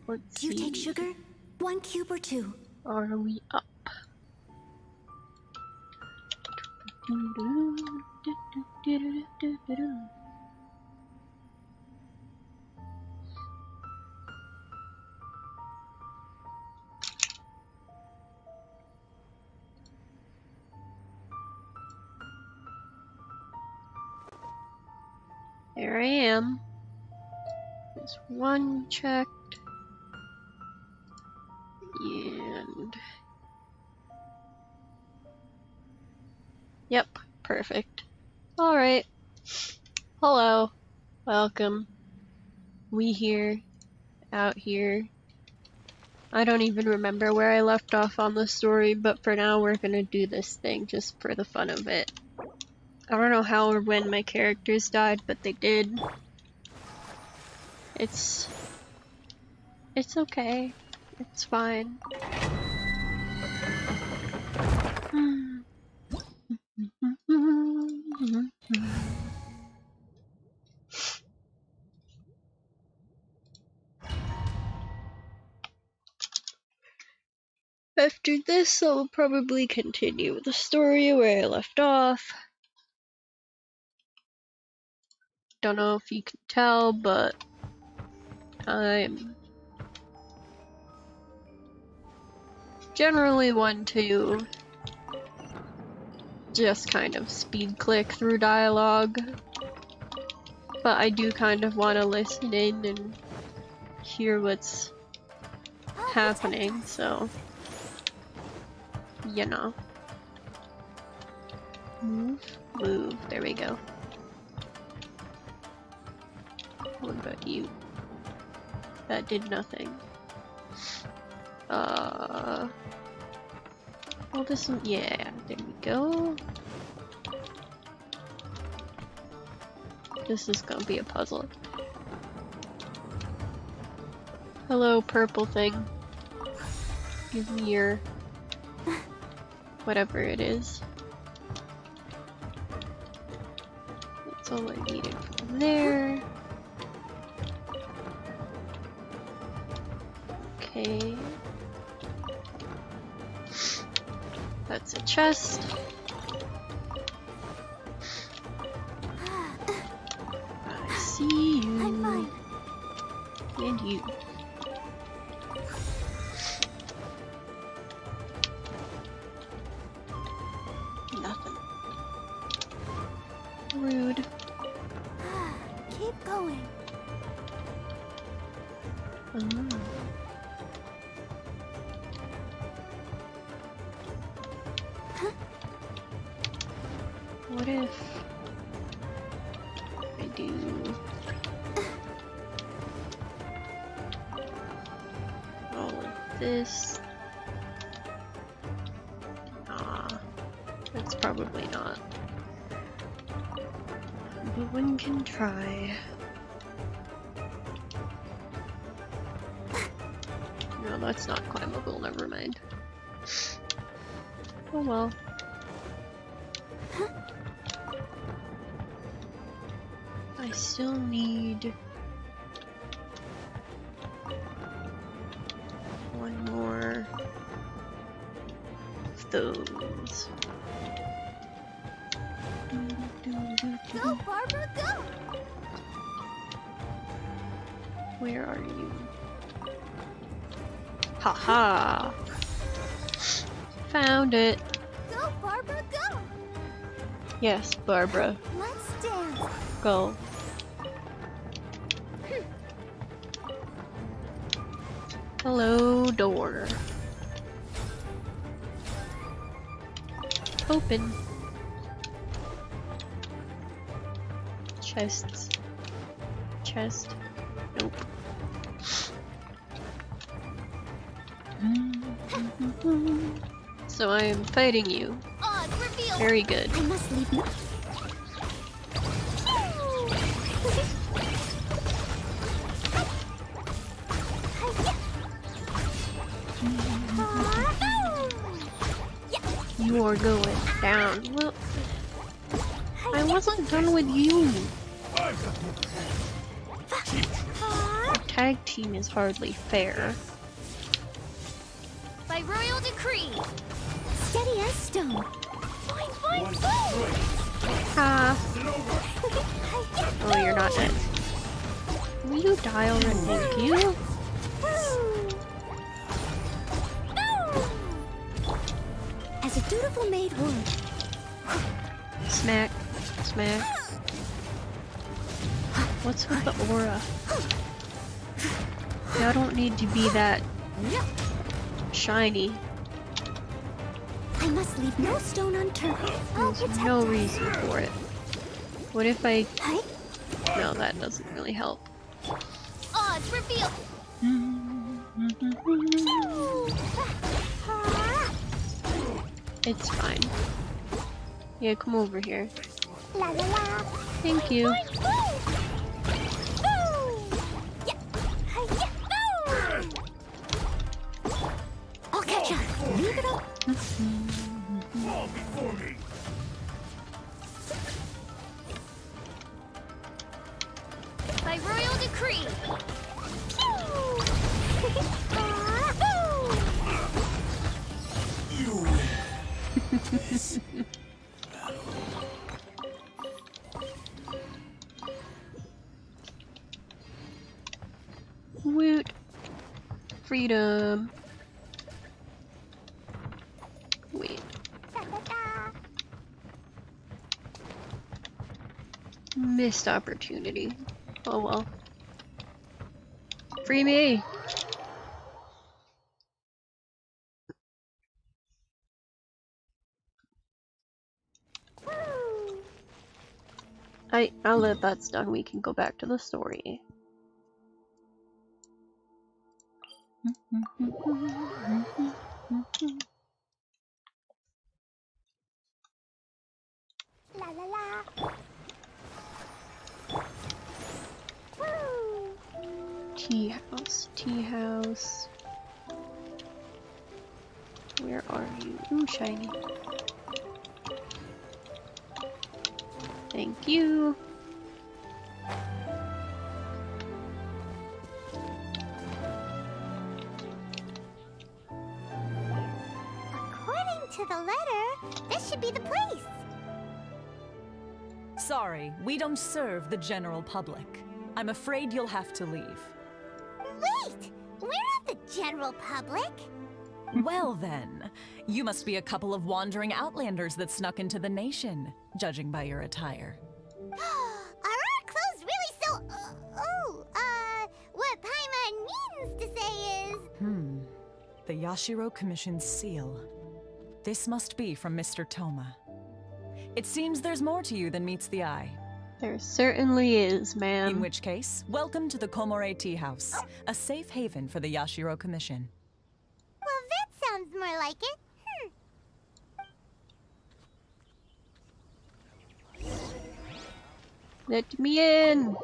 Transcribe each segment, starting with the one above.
Let's Do you take see. sugar? 1 cube or 2? Are we up? There I am. There's 1 checked. And yep, perfect. Alright. Hello. Welcome. We here. Out here. I don't even remember where I left off on the story, but for now we're gonna do this thing just for the fun of it. I don't know how or when my characters died, but they did. It's okay. It's fine. After this, I'll probably continue the story where I left off. Don't know if you can tell, but I'm generally one to just kind of speed click through dialogue, but I do kind of want to listen in and hear what's happening, so you know. Move, move, there we go. What about you? That did nothing. Well, this one, yeah, there we go. This is gonna be a puzzle. Hello, purple thing. Give me your whatever it is. That's all I needed from there. Okay. That's a chest. I see you. I'm fine. And you. Nothing. Rude. Keep going. What if I do all of this? Nah, that's probably not. But one can try. No, that's not climbable, never mind. Oh well. I still need one more of those. Go, Barbara, go! Where are you? Haha! Found it! Go, Barbara, go! Yes, Barbara. Let's dance. Go. Hello, door. Open. Chests. Chest. Nope. So I am fighting you. Odd reveal. Very good. I must leave now. You are going down. Well, I wasn't done with you. tag team is hardly fair. By royal decree. Steady as stone. Boing, boing, boing. Ha! Oh, you're not dead. Will you die already? Thank you. As a dutiful maid would. Smack. Smack. What's with the aura? I don't need to be that shiny. I must leave no stone unturned. There's no reason for it. What if I... No, that doesn't really help. Odds reveal. It's fine. Yeah, come over here. La la la. Thank you. I'll catch up. Leave it up. By royal decree. Woot. Freedom. Wait. Missed opportunity. Oh well. Free me! Now that that's done, we can go back to the story. La la la. Tea house, tea house. Where are you? Ooh, shiny. Thank you. According to the letter, this should be the place. Sorry, we don't serve the general public. I'm afraid you'll have to leave. Wait! We're not the general public. Well then, you must be a couple of wandering outlanders that snuck into the nation, judging by your attire. Are our clothes really so... what Paimon means to say is... The Yashiro Commission's seal. This must be from Mr. Toma. It seems there's more to you than meets the eye. There certainly is, ma'am. In which case, welcome to the Komore Tea House, a safe haven for the Yashiro Commission. Well, that sounds more like it. Let me in!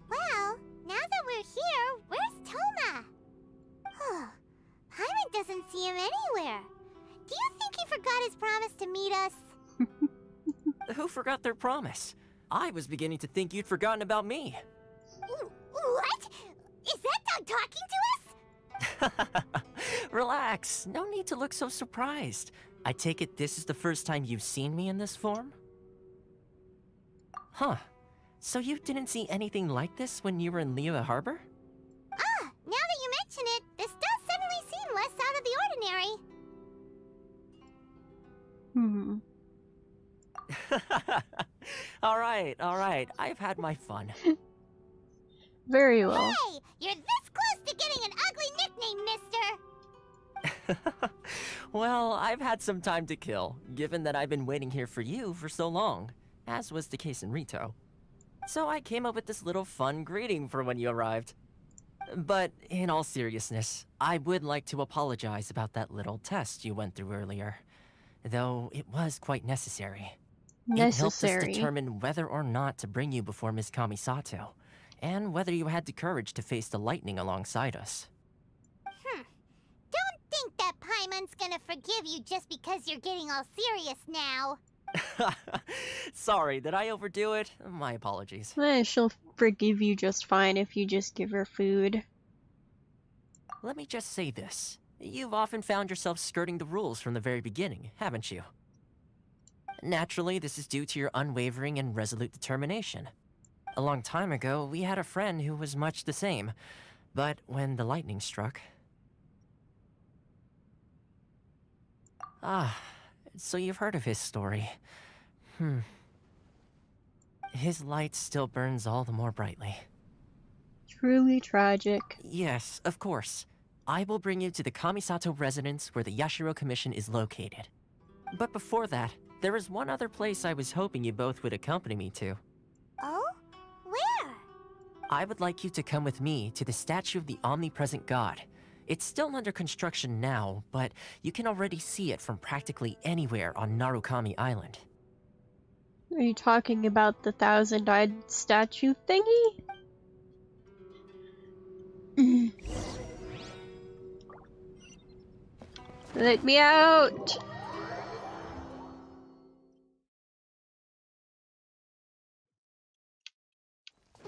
Well, now that we're here, where's Toma? Paimon doesn't see him anywhere. Do you think he forgot his promise to meet us? Who forgot their promise? I was beginning to think you'd forgotten about me. What? Is that dog talking to us? Relax, no need to look so surprised. I take it this is the first time you've seen me in this form? Huh. So you didn't see anything like this when you were in Liyue Harbor? Now that you mention it, this does suddenly seem less out of the ordinary. Alright, I've had my fun. Very well. Hey, you're this close to getting an ugly nickname, mister! Well, I've had some time to kill, given that I've been waiting here for you for so long, as was the case in Rito. So I came up with this little fun greeting for when you arrived. But in all seriousness, I would like to apologize about that little test you went through earlier. Though it was quite necessary. It helped us determine whether or not to bring you before Miss Kamisato, and whether you had the courage to face the lightning alongside us. Don't think that Paimon one's gonna forgive you just because you're getting all serious now. Sorry, did I overdo it? My apologies. She'll forgive you just fine if you just give her food. Let me just say this. You've often found yourself skirting the rules from the very beginning, haven't you? Naturally, this is due to your unwavering and resolute determination. A long time ago, we had a friend who was much the same, but when the lightning struck... Ah, so you've heard of his story. His light still burns all the more brightly. Truly tragic. Yes, of course. I will bring you to the Kamisato residence where the Yashiro Commission is located. But before that, there is one other place I was hoping you both would accompany me to. Oh? Where? I would like you to come with me to the statue of the omnipresent god. It's still under construction now, but you can already see it from practically anywhere on Narukami Island. Are you talking about the thousand-eyed statue thingy? Let me out!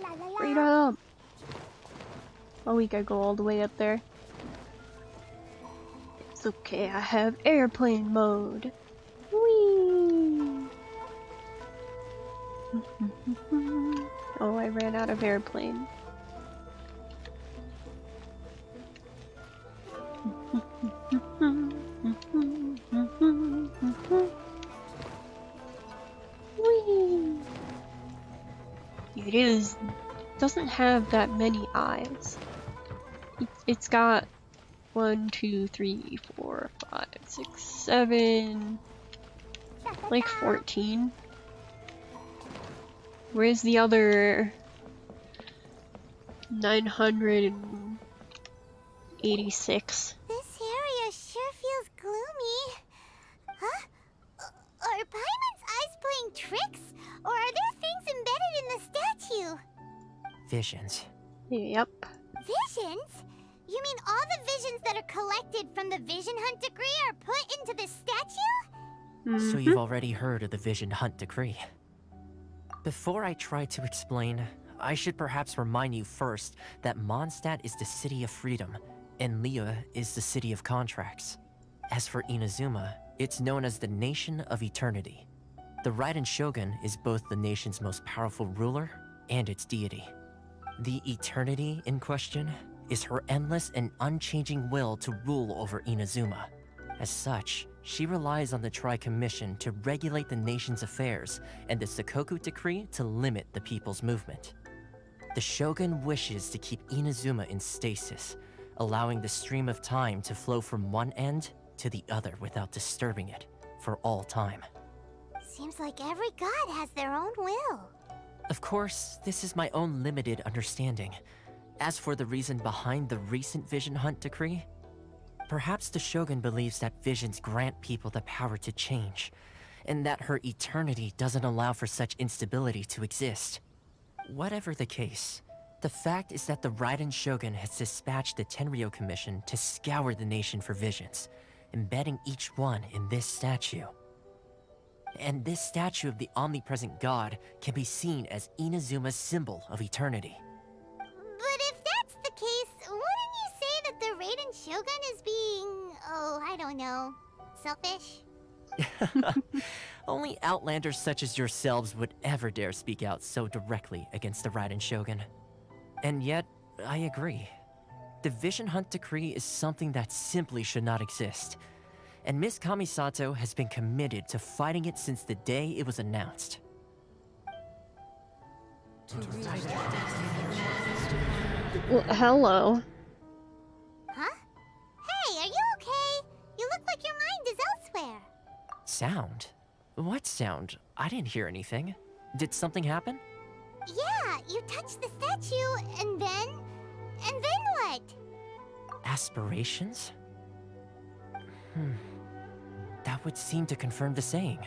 La la la. Freedom! Oh, we gotta go all the way up there. It's okay, I have airplane mode. Whee! Oh, I ran out of airplane. Whee! It doesn't have that many eyes. It's got 1, 2, 3, 4, 5, 6, 7, like 14. Where's the other 986? This area sure feels gloomy. Huh? Are Paimon's eyes playing tricks? Or are there things embedded in the statue? Visions. Yep. Visions? You mean all the visions that are collected from the Vision Hunt Decree are put into this statue? So you've already heard of the Vision Hunt Decree. Before I try to explain, I should perhaps remind you first that Mondstadt is the city of freedom, and Liyue is the city of contracts. As for Inazuma, it's known as the Nation of Eternity. The Raiden Shogun is both the nation's most powerful ruler and its deity. The Eternity in question is her endless and unchanging will to rule over Inazuma. As such, she relies on the Tri-Commission to regulate the nation's affairs and the Sakoku Decree to limit the people's movement. The Shogun wishes to keep Inazuma in stasis, allowing the stream of time to flow from one end to the other without disturbing it for all time. Seems like every god has their own will. Of course, this is my own limited understanding. As for the reason behind the recent Vision Hunt Decree, perhaps the Shogun believes that visions grant people the power to change, and that her eternity doesn't allow for such instability to exist. Whatever the case, the fact is that the Raiden Shogun has dispatched the Tenryo Commission to scour the nation for visions, embedding each one in this statue. And this statue of the omnipresent god can be seen as Inazuma's symbol of eternity. But if that's the case, wouldn't you say that the Raiden Shogun is being, oh, I don't know, selfish? Only outlanders such as yourselves would ever dare speak out so directly against the Raiden Shogun. And yet, I agree. The Vision Hunt Decree is something that simply should not exist. And Miss Kamisato has been committed to fighting it since the day it was announced. Well, hello. Huh? Hey, are you okay? You look like your mind is elsewhere. Sound? What sound? I didn't hear anything. Did something happen? Yeah, you touched the statue, and then what? Aspirations? That would seem to confirm the saying.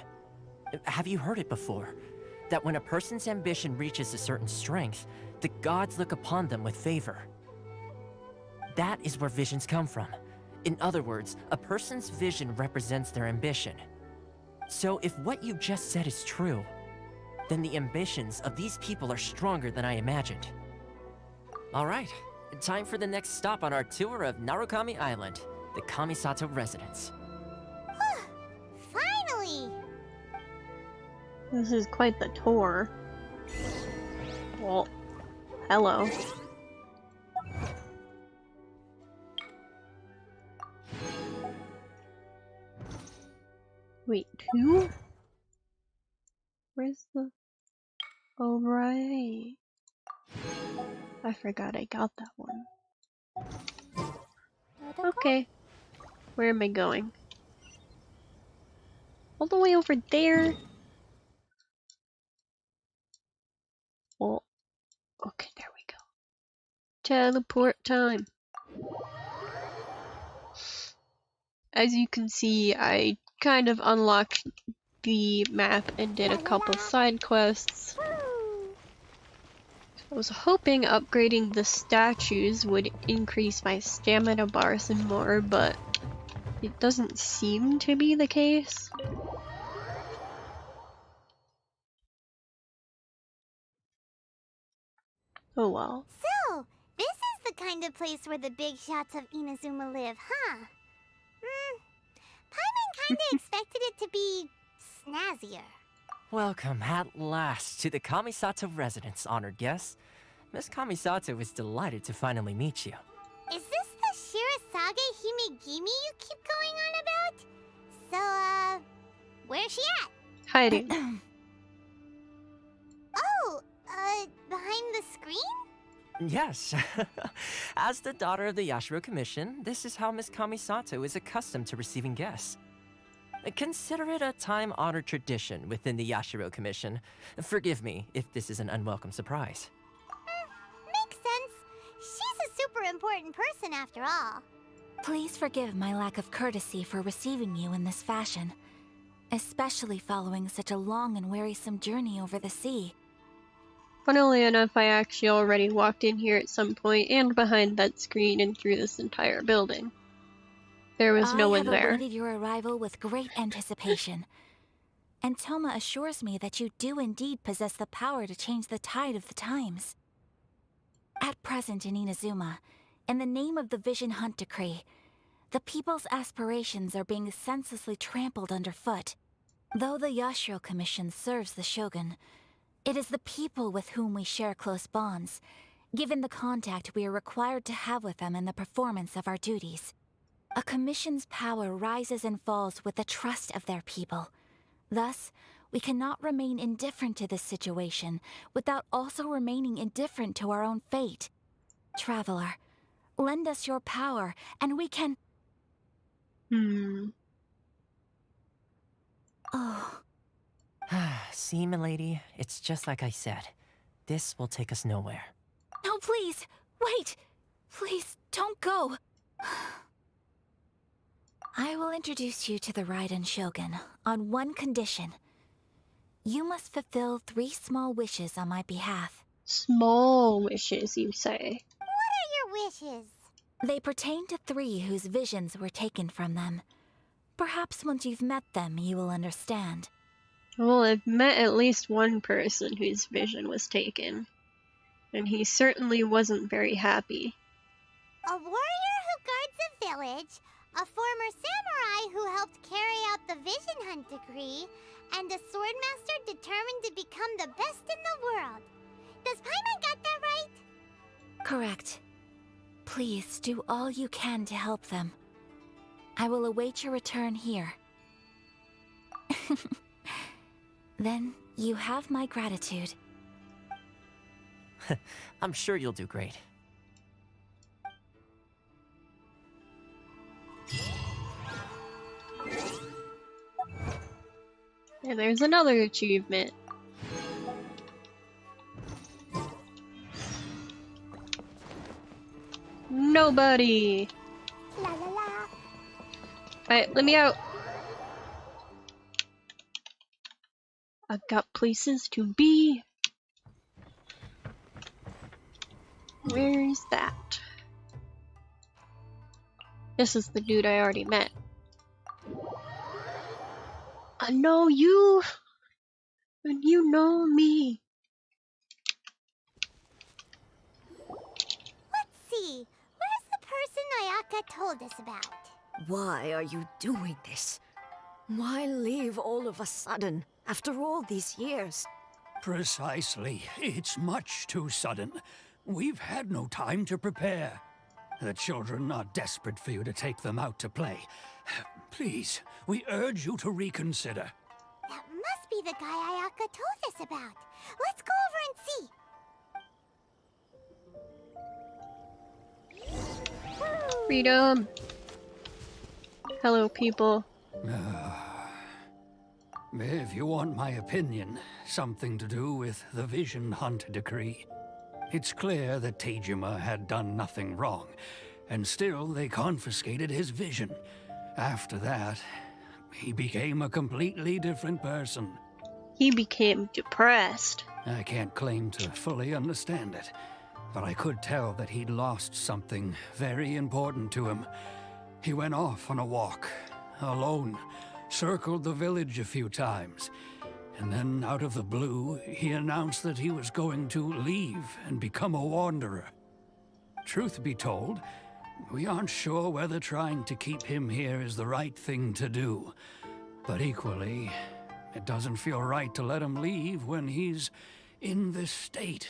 Have you heard it before? That when a person's ambition reaches a certain strength, the gods look upon them with favor. That is where visions come from. In other words, a person's vision represents their ambition. So if what you just said is true, then the ambitions of these people are stronger than I imagined. Alright, time for the next stop on our tour of Narukami Island, the Kamisato residence. Finally! This is quite the tour. Well, hello. Wait, two? Where's the... Oh, right. I forgot I got that one. Okay. Where am I going? All the way over there? Oh, okay, there we go. Teleport time. As you can see, I kind of unlocked the map and did a couple side quests. I was hoping upgrading the statues would increase my stamina bar some more, but it doesn't seem to be the case. Oh well. So, this is the kind of place where the big shots of Inazuma live, huh? Paimon kinda expected it to be snazzier. Welcome at last to the Kamisato residence, honored guests. Miss Kamisato is delighted to finally meet you. Is this the Shirasage Himegimi you keep going on about? So, where's she at? Hiding. Oh, behind the screen? Yes. As the daughter of the Yashiro Commission, this is how Miss Kamisato is accustomed to receiving guests. Consider it a time-honored tradition within the Yashiro Commission. Forgive me if this is an unwelcome surprise. Makes sense. She's a super important person after all. Please forgive my lack of courtesy for receiving you in this fashion, especially following such a long and wearisome journey over the sea. Funnily enough, I actually already walked in here at some point and behind that screen and through this entire building. There was no one I there. have awaited your arrival with great anticipation. And Toma assures me that you do indeed possess the power to change the tide of the times. At present in Inazuma, in the name of the Vision Hunt Decree, the people's aspirations are being senselessly trampled underfoot. Though the Yashiro Commission serves the Shogun, it is the people with whom we share close bonds, given the contact we are required to have with them in the performance of our duties. A commission's power rises and falls with the trust of their people. Thus, we cannot remain indifferent to this situation without also remaining indifferent to our own fate. Traveler, lend us your power, and we can... Oh, See, milady, it's just like I said. This will take us nowhere. no, please! Wait! Please, don't go! I will introduce you to the Raiden Shogun on one condition. You must fulfill 3 small wishes on my behalf. Small wishes, you say? What are your wishes? They pertain to 3 whose visions were taken from them. Perhaps once you've met them, you will understand. Well, I've met at least one person whose vision was taken, and he certainly wasn't very happy. A warrior who guards a village, a former samurai who helped carry out the Vision Hunt Decree, and a swordmaster determined to become the best in the world. Does Paimon got that right? Correct. Please do all you can to help them. I will await your return here. Then you have my gratitude. I'm sure you'll do great. And there's another achievement. Nobody! La la la. Alright, let me out! I've got places to be. Where's that? This is the dude I already met. I know you, and you know me. Let's see. Where's the person Ayaka told us about? Why are you doing this? Why leave all of a sudden, after all these years? Precisely. It's much too sudden. We've had no time to prepare. The children are desperate for you to take them out to play. Please, we urge you to reconsider. That must be the guy Ayaka told us about. Let's go over and see. Freedom. Hello, people. If you want my opinion, something to do with the Vision Hunt decree. It's clear that Tejima had done nothing wrong, and still they confiscated his vision. After that, he became a completely different person. He became depressed. I can't claim to fully understand it, but I could tell that he'd lost something very important to him. He went off on a walk, alone, circled the village a few times, and then out of the blue, he announced that he was going to leave and become a wanderer. Truth be told, we aren't sure whether trying to keep him here is the right thing to do. But equally, it doesn't feel right to let him leave when he's in this state.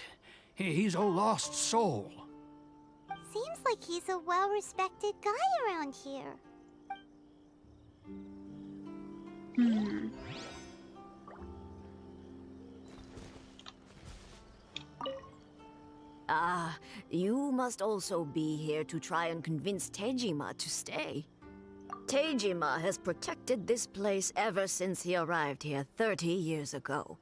He's a lost soul. Seems like he's a well-respected guy around here. Ah, you must also be here to try and convince Tejima to stay. Tejima has protected this place ever since he arrived here 30 years ago.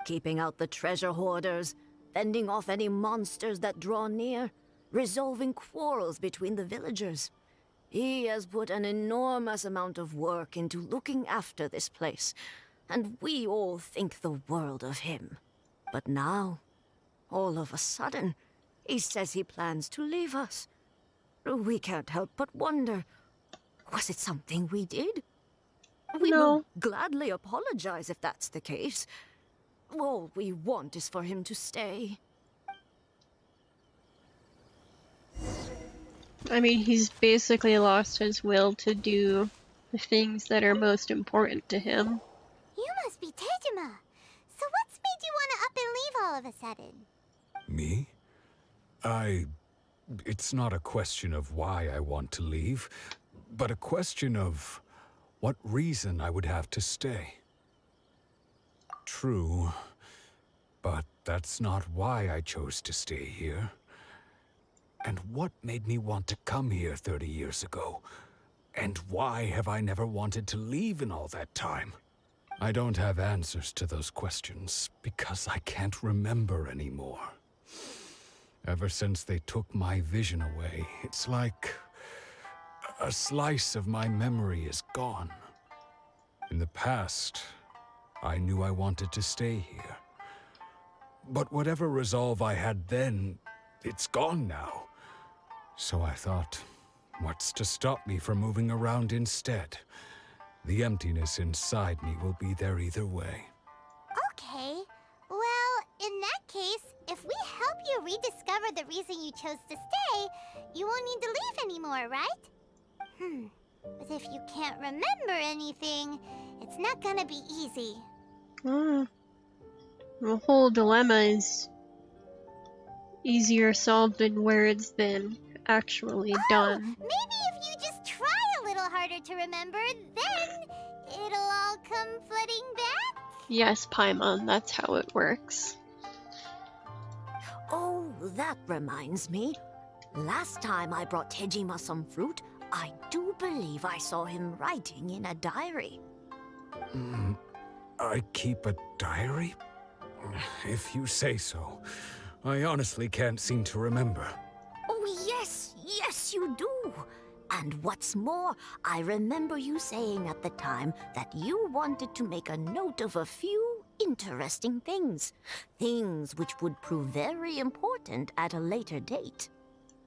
Keeping out the treasure hoarders, fending off any monsters that draw near, resolving quarrels between the villagers. He has put an enormous amount of work into looking after this place, and we all think the world of him. But now, all of a sudden, he says he plans to leave us. We can't help but wonder, was it something we did? We will gladly apologize if that's the case. All we want is for him to stay. I mean, he's basically lost his will to do the things that are most important to him. You must be Tejima. So what's made you want to up and leave all of a sudden? Me? It's not a question of why I want to leave, but a question of what reason I would have to stay. True, but that's not why I chose to stay here. And what made me want to come here 30 years ago? And why have I never wanted to leave in all that time? I don't have answers to those questions because I can't remember anymore. Ever since they took my vision away, it's like a slice of my memory is gone. In the past, I knew I wanted to stay here. But whatever resolve I had then, it's gone now. So I thought, what's to stop me from moving around instead? The emptiness inside me will be there either way. Okay. Well, in that case, if we help you rediscover the reason you chose to stay, you won't need to leave anymore, right? But if you can't remember anything, it's not gonna be easy. The whole dilemma is easier solved in words than actually done. Maybe if you just try a little harder to remember, then it'll all come flooding back? Yes, Paimon, that's how it works. Oh, that reminds me. Last time I brought Tejima some fruit, I do believe I saw him writing in a diary. I keep a diary? If you say so. I honestly can't seem to remember. Oh, yes, you do. And what's more, I remember you saying at the time that you wanted to make a note of a few interesting things. Things which would prove very important at a later date.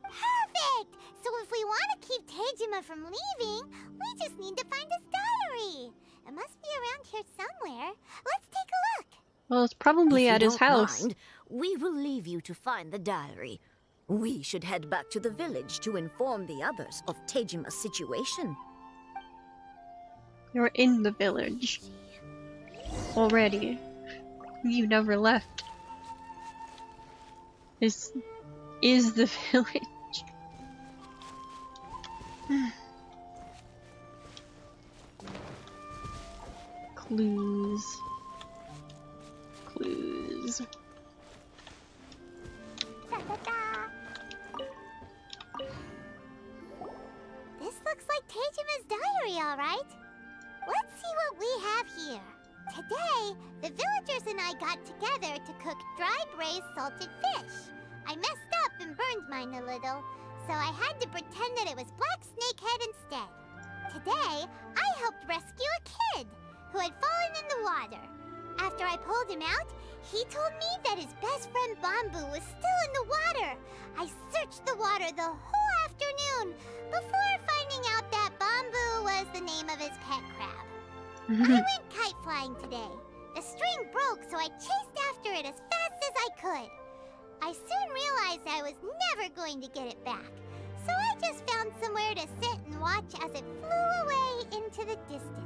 Perfect! So If we want to keep Tejima from leaving, we just need to find his diary. It must be around here somewhere. Let's take a look. Well, it's probably If at you his don't house. mind, we will leave you to find the diary. We should head back to the village to inform the others of Tejima's situation. You're in the village already. You never left. This is the village. Clues. Clues. Da-da-da. This looks like Tejima's diary, all right. Let's see what we have here. Today, the villagers and I got together to cook dry braised salted fish. I messed up and burned mine a little, so I had to pretend that it was black snakehead instead. Today, I helped rescue a kid who had fallen in the water. After I pulled him out, he told me that his best friend Bamboo was still in the water. I searched the water the whole afternoon before finding out that Bamboo was the name of his pet crab. I went kite flying today. The string broke, so I chased after it as fast as I could. I soon realized I was never going to get it back, so I just found somewhere to sit and watch as it flew away into the distance.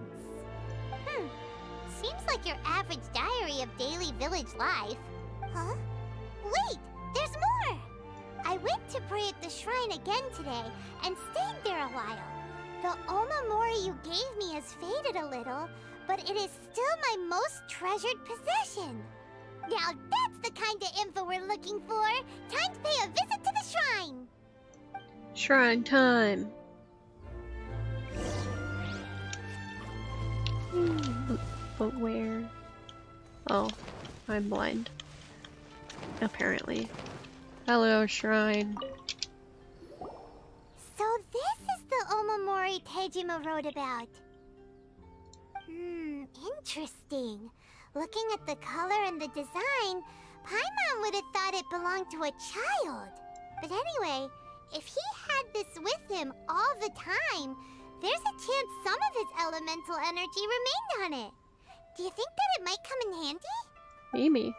Seems like your average diary of daily village life. Huh? Wait, there's more! I went to pray at the shrine again today and stayed there a while. The Omamori you gave me has faded a little, but it is still my most treasured possession. Now that's the kind of info we're looking for. Time to pay a visit to the shrine. Shrine time. But where? Oh, I'm blind. Apparently. Hello, shrine. So this is the Omamori Tejima wrote about. Interesting. Looking at the color and the design, Paimon would have thought it belonged to a child. But anyway, if he had this with him all the time, there's a chance some of his elemental energy remained on it. Do you think that it might come in handy? Maybe.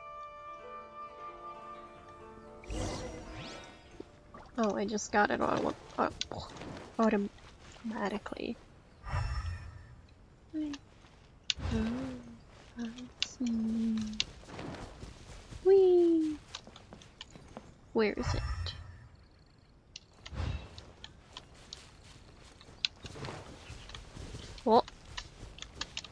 Oh, I just got it all automatically. Let's see. Whee! Where is it? Oh.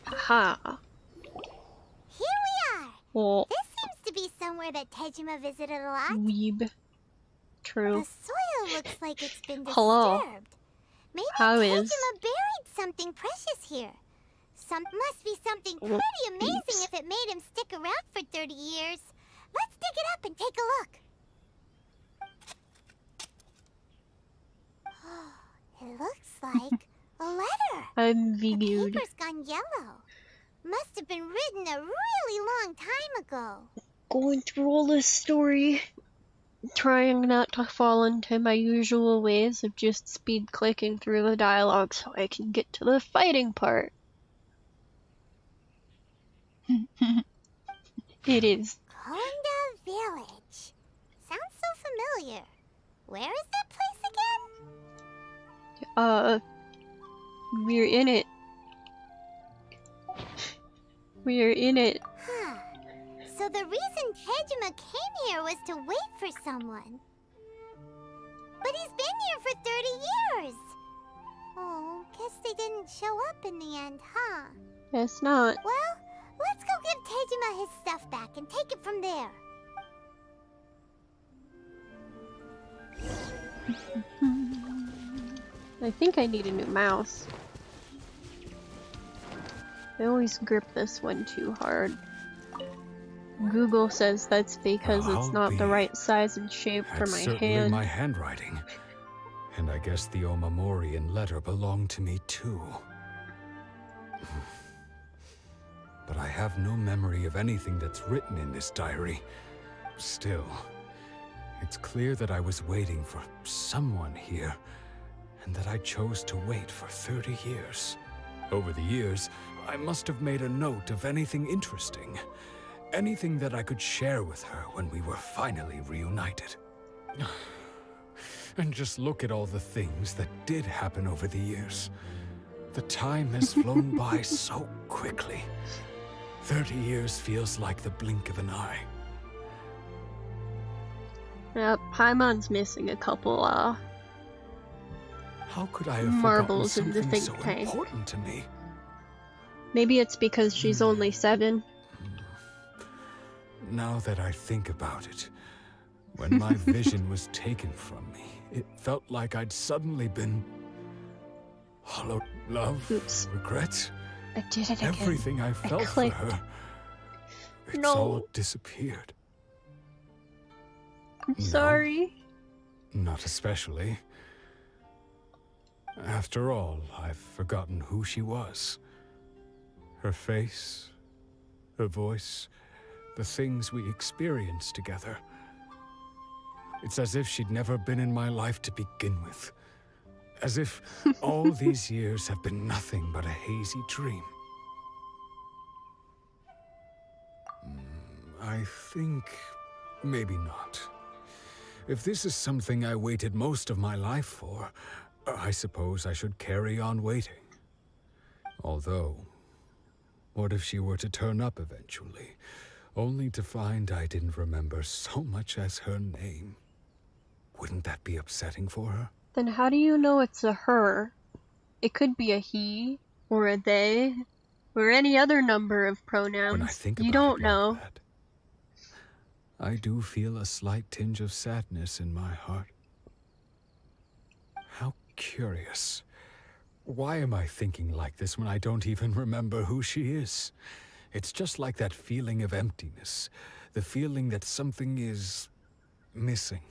Aha. Here we are! Oh, This seems to be somewhere that Tejima visited a lot. weeb. True. The soil looks like it's been disturbed. Hello. Maybe How Tejima is- buried something precious here. Must be something pretty amazing Oops. if it made him stick around for 30 years. Let's dig it up and take a look. It looks like a letter. I'm The viewed. paper's gone yellow. Must have been written a really long time ago. Going through all this story, trying not to fall into my usual ways of just speed clicking through the dialogue so I can get to the fighting part. It is. Konda Village. Sounds so familiar. Where is that place again? We're in it. We're in it. Huh. So the reason Tejima came here was to wait for someone. But he's been here for 30 years. Oh, guess they didn't show up in the end, huh? Guess not. Well, let's go give Tejima his stuff back and take it from there. I think I need a new mouse. I always grip this one too hard. Google says that's because it's I'll not the be- right size and shape for That's my certainly hand. my handwriting. And I guess the Omamorian letter belonged to me too. But I have no memory of anything that's written in this diary. Still, it's clear that I was waiting for someone here. and that I chose to wait for 30 years. Over the years, I must have made a note of anything interesting. Anything that I could share with her when we were finally reunited. And just look at all the things that did happen over the years. The time has flown by so quickly. 30 years feels like the blink of an eye. Paimon's missing a couple, How could I have marbles forgotten in the something think so tank. important to me? Maybe it's because she's only 7. Now that I think about it, when my vision was taken from me, it felt like I'd suddenly been hollowed. Love, Oops. regret, I did it again. everything I felt for clicked. her. It's No. all disappeared. I'm No. sorry. Not especially. After all, I've forgotten who she was. Her face, her voice, the things we experienced together. It's as if she'd never been in my life to begin with. As if all these years have been nothing but a hazy dream. I think maybe not. If this is something I waited most of my life for, I suppose I should carry on waiting. Although, what if she were to turn up eventually, only to find I didn't remember so much as her name? Wouldn't that be upsetting for her? Then how do you know it's a her? It could be a he, or a they, or any other number of pronouns. When I think You about don't it know. like that, I do feel a slight tinge of sadness in my heart. How curious. Why am I thinking like this when I don't even remember who she is? It's just like that feeling of emptiness, the feeling that something is missing.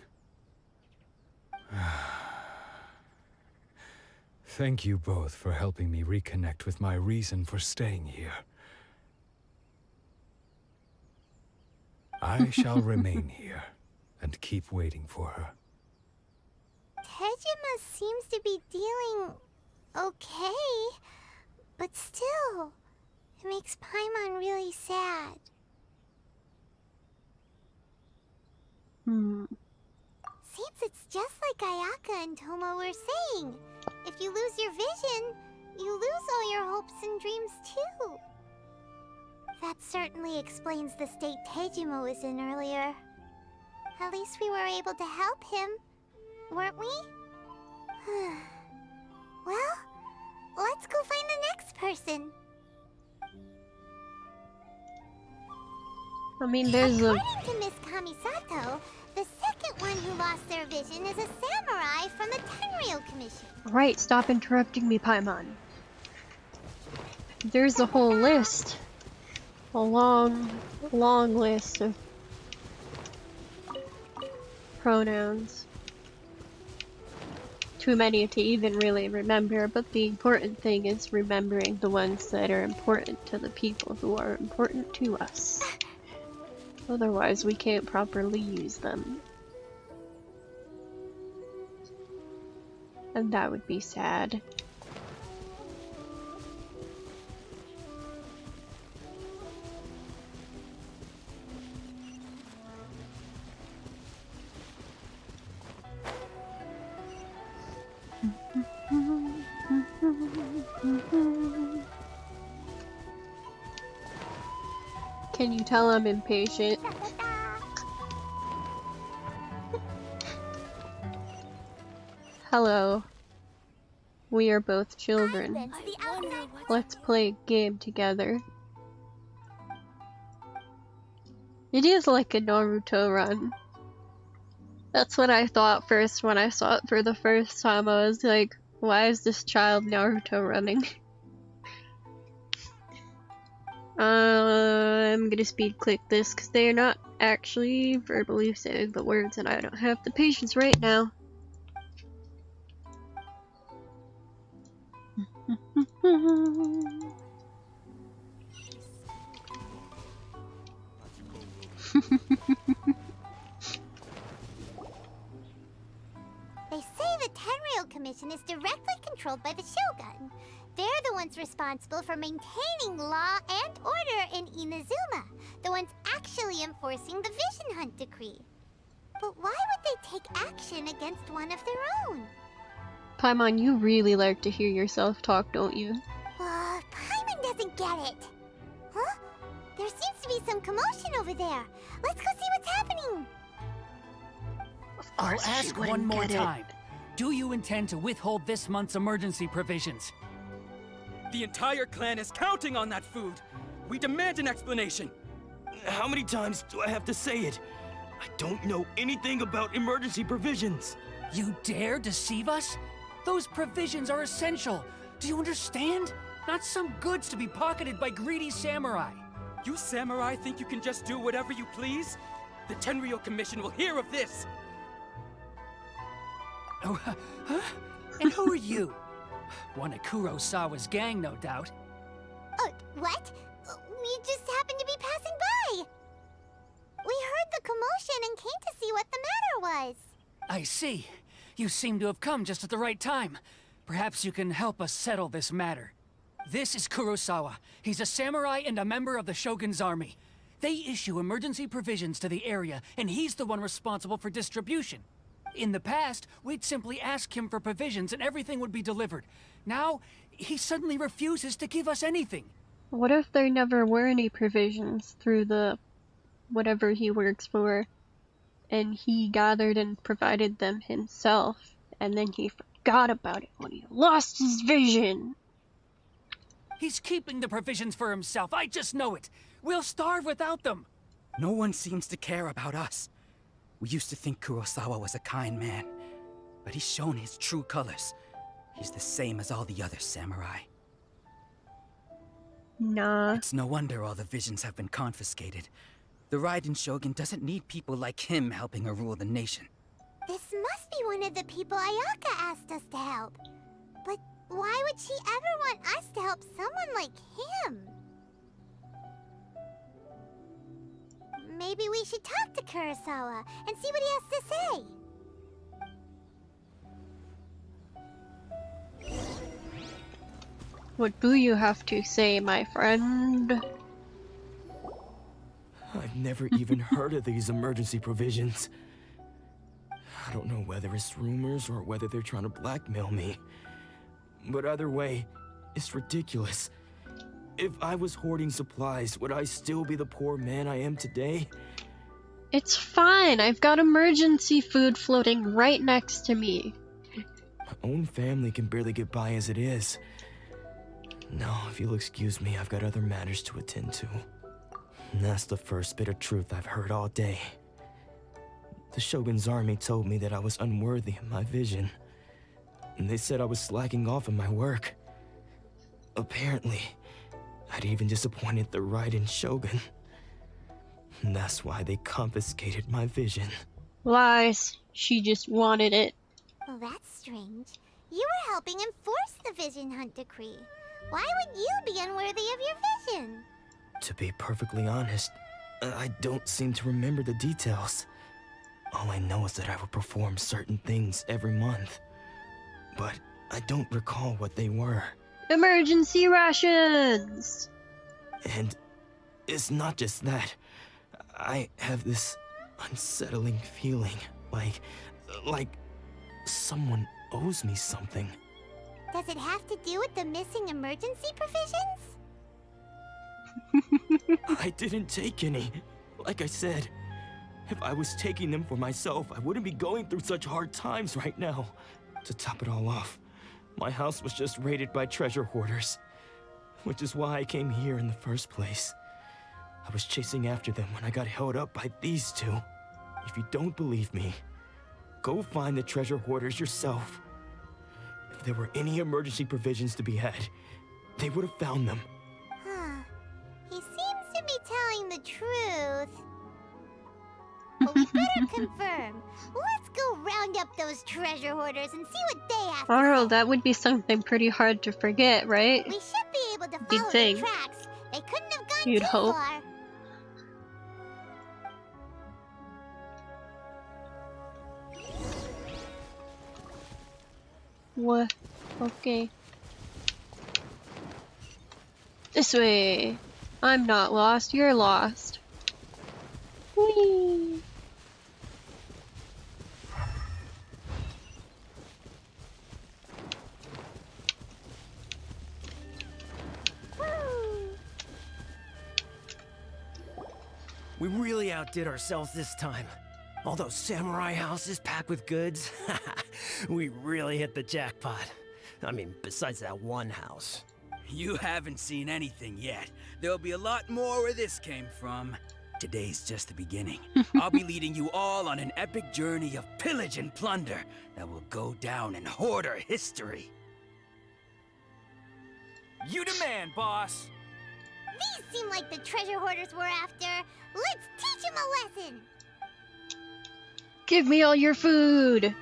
Thank you both for helping me reconnect with my reason for staying here. I shall remain here and keep waiting for her. Tejima seems to be dealing okay, but still, it makes Paimon really sad. Seems it's just like Ayaka and Toma were saying. If you lose your vision, you lose all your hopes and dreams too. That certainly explains the state Tejima was in earlier. At least we were able to help him, weren't we? Well, let's go find the next person. I mean, there's a... According to Miss Kamisato, the second one who lost their vision is a samurai from the Tenryou Commission. Right, stop interrupting me, Paimon. There's a whole list. A long list of pronouns. Too many to even really remember, but the important thing is remembering the ones that are important to the people who are important to us. Otherwise, we can't properly use them. And that would be sad. Can you tell I'm impatient? Hello. We are both children. Let's play a game together. It is like a Naruto run. That's what I thought first when I saw it for the first time. I was like, why is this child Naruto running? I'm gonna speed click this because they're not actually verbally saying the words and I don't have the patience right now. They say the Tenryou Commission is directly controlled by the Shogun. They're the ones responsible for maintaining law and order in Inazuma, the ones actually enforcing the Vision Hunt decree. But why would they take action against one of their own? Paimon, you really like to hear yourself talk, don't you? Paimon doesn't get it. Huh? There seems to be some commotion over there. Let's go see what's happening. I'll ask one more time. Do you intend to withhold this month's emergency provisions? The entire clan is counting on that food. We demand an explanation. How many times do I have to say it? I don't know anything about emergency provisions. You dare deceive us? Those provisions are essential. Do you understand? Not some goods to be pocketed by greedy samurai. You samurai think you can just do whatever you please? The Tenryou Commission will hear of this! Oh, huh? And who are you? One of Kurosawa's gang, no doubt. What? We just happened to be passing by. We heard the commotion and came to see what the matter was. I see. You seem to have come just at the right time. Perhaps you can help us settle this matter. This is Kurosawa. He's a samurai and a member of the Shogun's army. They issue emergency provisions to the area, and he's the one responsible for distribution. In the past, we'd simply ask him for provisions and everything would be delivered. Now, he suddenly refuses to give us anything. What if there never were any provisions through the whatever he works for, and he gathered and provided them himself, and then he forgot about it when he lost his vision? He's keeping the provisions for himself, I just know it. We'll starve without them. No one seems to care about us. We used to think Kurosawa was a kind man, but he's shown his true colors. He's the same as all the other samurai. Nah. It's no wonder all the visions have been confiscated. The Raiden Shogun doesn't need people like him helping her rule the nation. This must be one of the people Ayaka asked us to help. But why would she ever want us to help someone like him? Maybe we should talk to Kurosawa and see what he has to say. What do you have to say, my friend? I've never even heard of these emergency provisions. I don't know whether it's rumors or whether they're trying to blackmail me. But either way, it's ridiculous. If I was hoarding supplies, would I still be the poor man I am today? It's fine. I've got emergency food floating right next to me. My own family can barely get by as it is. No, if you'll excuse me, I've got other matters to attend to. And that's the first bit of truth I've heard all day. The Shogun's army told me that I was unworthy of my vision. And they said I was slacking off in my work. Apparently, I'd even disappointed the Raiden Shogun. And that's why they confiscated my vision. Lies. She just wanted it. Well, that's strange. You were helping enforce the Vision Hunt decree. Why would you be unworthy of your vision? To be perfectly honest, I don't seem to remember the details. All I know is that I would perform certain things every month. But I don't recall what they were. Emergency rations! And it's not just that. I have this unsettling feeling, like someone owes me something. Does it have to do with the missing emergency provisions? I didn't take any. Like I said, if I was taking them for myself, I wouldn't be going through such hard times right now. To top it all off, my house was just raided by treasure hoarders, which is why I came here in the first place. I was chasing after them when I got held up by these two. If you don't believe me, go find the treasure hoarders yourself. If there were any emergency provisions to be had, they would have found them. Huh. He seems to be telling the truth. But we better confirm. Let's go round up those treasure hoarders and see what they have to Oh, say. that would be something pretty hard to forget, right? We should be able to You'd follow think. the tracks. They couldn't have gone You'd too hope. far. What? Okay. This way. I'm not lost, you're lost. Whee! We really outdid ourselves this time. All those samurai houses packed with goods. We really hit the jackpot. I mean, besides that one house. You haven't seen anything yet. There'll be a lot more where this came from. Today's just the beginning. I'll be leading you all on an epic journey of pillage and plunder that will go down in hoarder history. You demand, boss. These seem like the treasure hoarders we're after. Let's teach them a lesson. Give me all your food!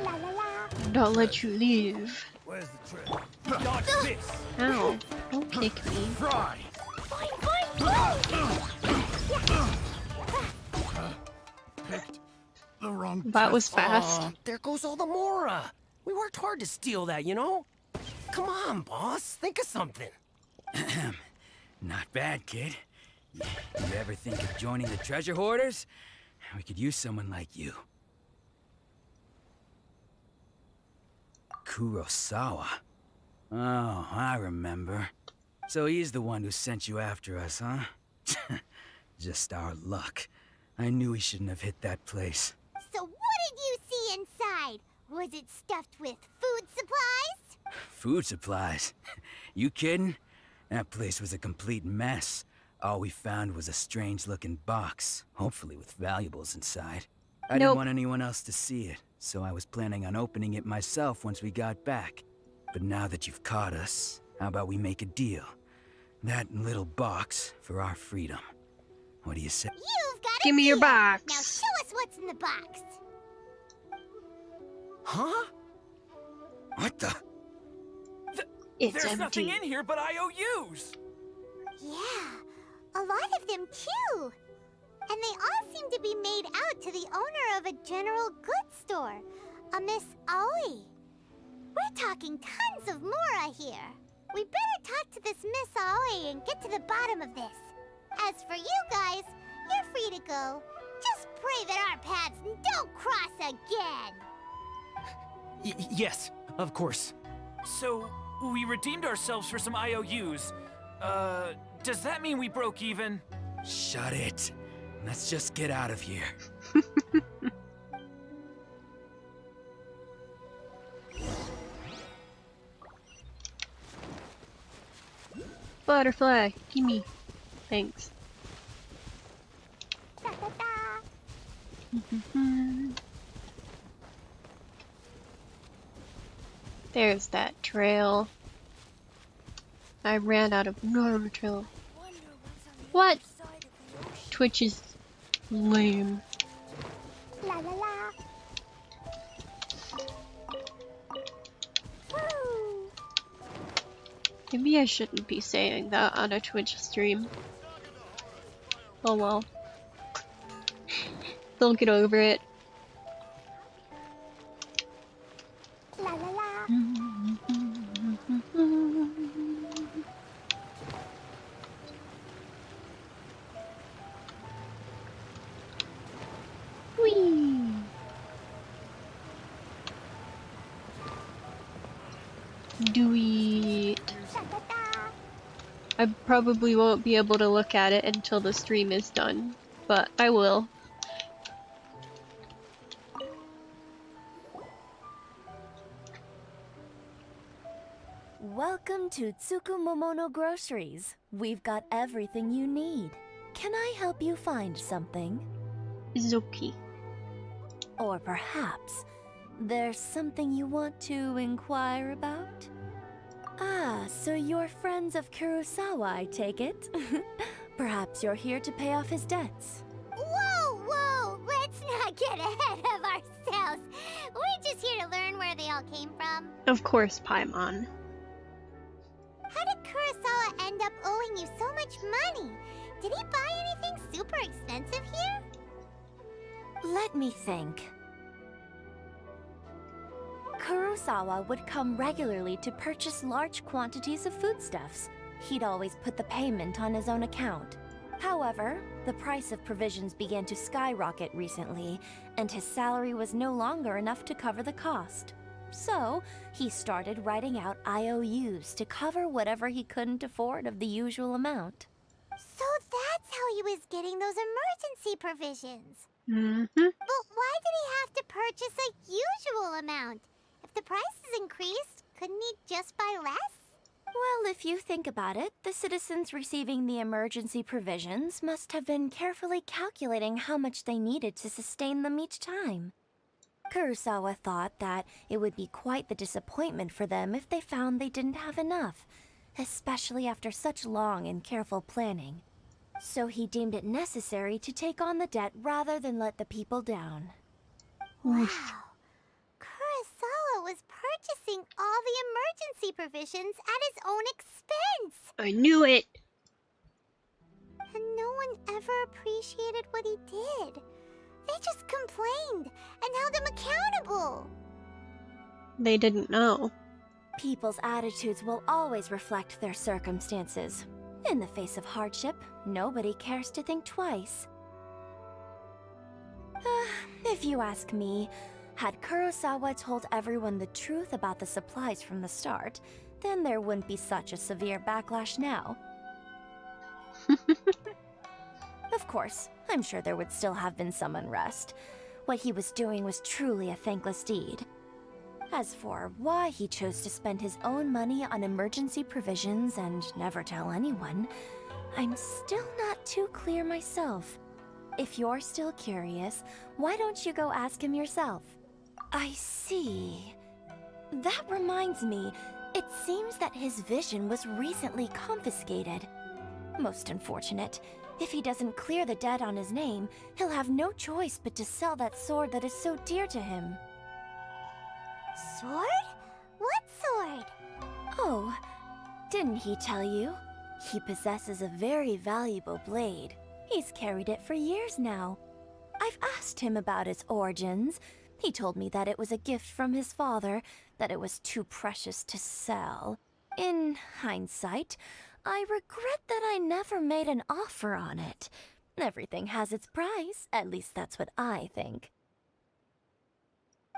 La la la. Don't let you leave. Where's the treasure? Dodge this! Ow. Don't kick me. Fry! Picked the wrong That was fast. Oh, there goes all the Mora. We worked hard to steal that, you know? Come on, boss. Think of something. Not bad, kid. You ever think of joining the treasure hoarders? We could use someone like you. Kurosawa. Oh, I remember. So he's the one who sent you after us, huh? Just our luck. I knew he shouldn't have hit that place. So what did you see inside? Was it stuffed with food supplies? Food supplies? You kidding? That place was a complete mess. All we found was a strange-looking box, hopefully with valuables inside. I didn't want anyone else to see it, so I was planning on opening it myself once we got back. But now that you've caught us, how about we make a deal? That little box for our freedom. What do you say? You've got Give me your deal. box. Now show us what's in the box. Huh? What the? It's There's empty. nothing in here but IOUs. Yeah, a lot of them too. And they all seem to be made out to the owner of a general goods store, a Miss Aoi. We're talking tons of Mora here. We better talk to this Miss Aoi and get to the bottom of this. As for you guys, you're free to go. Just pray that our paths don't cross again. Yes, of course. So, we redeemed ourselves for some IOUs. Does that mean we broke even? Shut it. Let's just get out of here. Butterfly, gimme. Thanks. Da, da, da. There's that trail. I ran out of normal trail. What? Twitch is lame. La la la. Woo. Maybe I shouldn't be saying that on a Twitch stream. Oh well. They'll get over it. La la la. Whee! Do it. Da, da, da. I probably won't be able to look at it until the stream is done, but I will. Welcome to Tsukumomono Groceries. We've got everything you need. Can I help you find something? Zuki. Or perhaps there's something you want to inquire about? Ah, so you're friends of Kurosawa, I take it? Perhaps you're here to pay off his debts. Whoa, whoa! Let's not get ahead of ourselves. We're just here to learn where they all came from. Of course, Paimon. How did Kurosawa end up owing you so much money? Did he buy anything super expensive here? Let me think. Kurosawa would come regularly to purchase large quantities of foodstuffs. He'd always put the payment on his own account. However, the price of provisions began to skyrocket recently, and his salary was no longer enough to cover the cost. So, he started writing out IOUs to cover whatever he couldn't afford of the usual amount. So that's how he was getting those emergency provisions. Mm-hmm. But why did he have to purchase a usual amount? If the prices increased, couldn't he just buy less? Well, if you think about it, the citizens receiving the emergency provisions must have been carefully calculating how much they needed to sustain them each time. Kurosawa thought that it would be quite the disappointment for them if they found they didn't have enough, especially after such long and careful planning. So he deemed it necessary to take on the debt rather than let the people down. Wow. Kurosawa was purchasing all the emergency provisions at his own expense. I knew it! And no one ever appreciated what he did. They just complained and held him accountable. They didn't know. People's attitudes will always reflect their circumstances. In the face of hardship, nobody cares to think twice. If you ask me, had Kurosawa told everyone the truth about the supplies from the start, then there wouldn't be such a severe backlash now. Of course, I'm sure there would still have been some unrest. What he was doing was truly a thankless deed. As for why he chose to spend his own money on emergency provisions and never tell anyone, I'm still not too clear myself. If you're still curious, why don't you go ask him yourself? I see. That reminds me, it seems that his vision was recently confiscated. Most unfortunate. If he doesn't clear the debt on his name, he'll have no choice but to sell that sword that is so dear to him. Sword? What sword? Oh, didn't he tell you? He possesses a very valuable blade. He's carried it for years now. I've asked him about its origins. He told me that it was a gift from his father, that it was too precious to sell. In hindsight, I regret that I never made an offer on it. Everything has its price, at least that's what I think.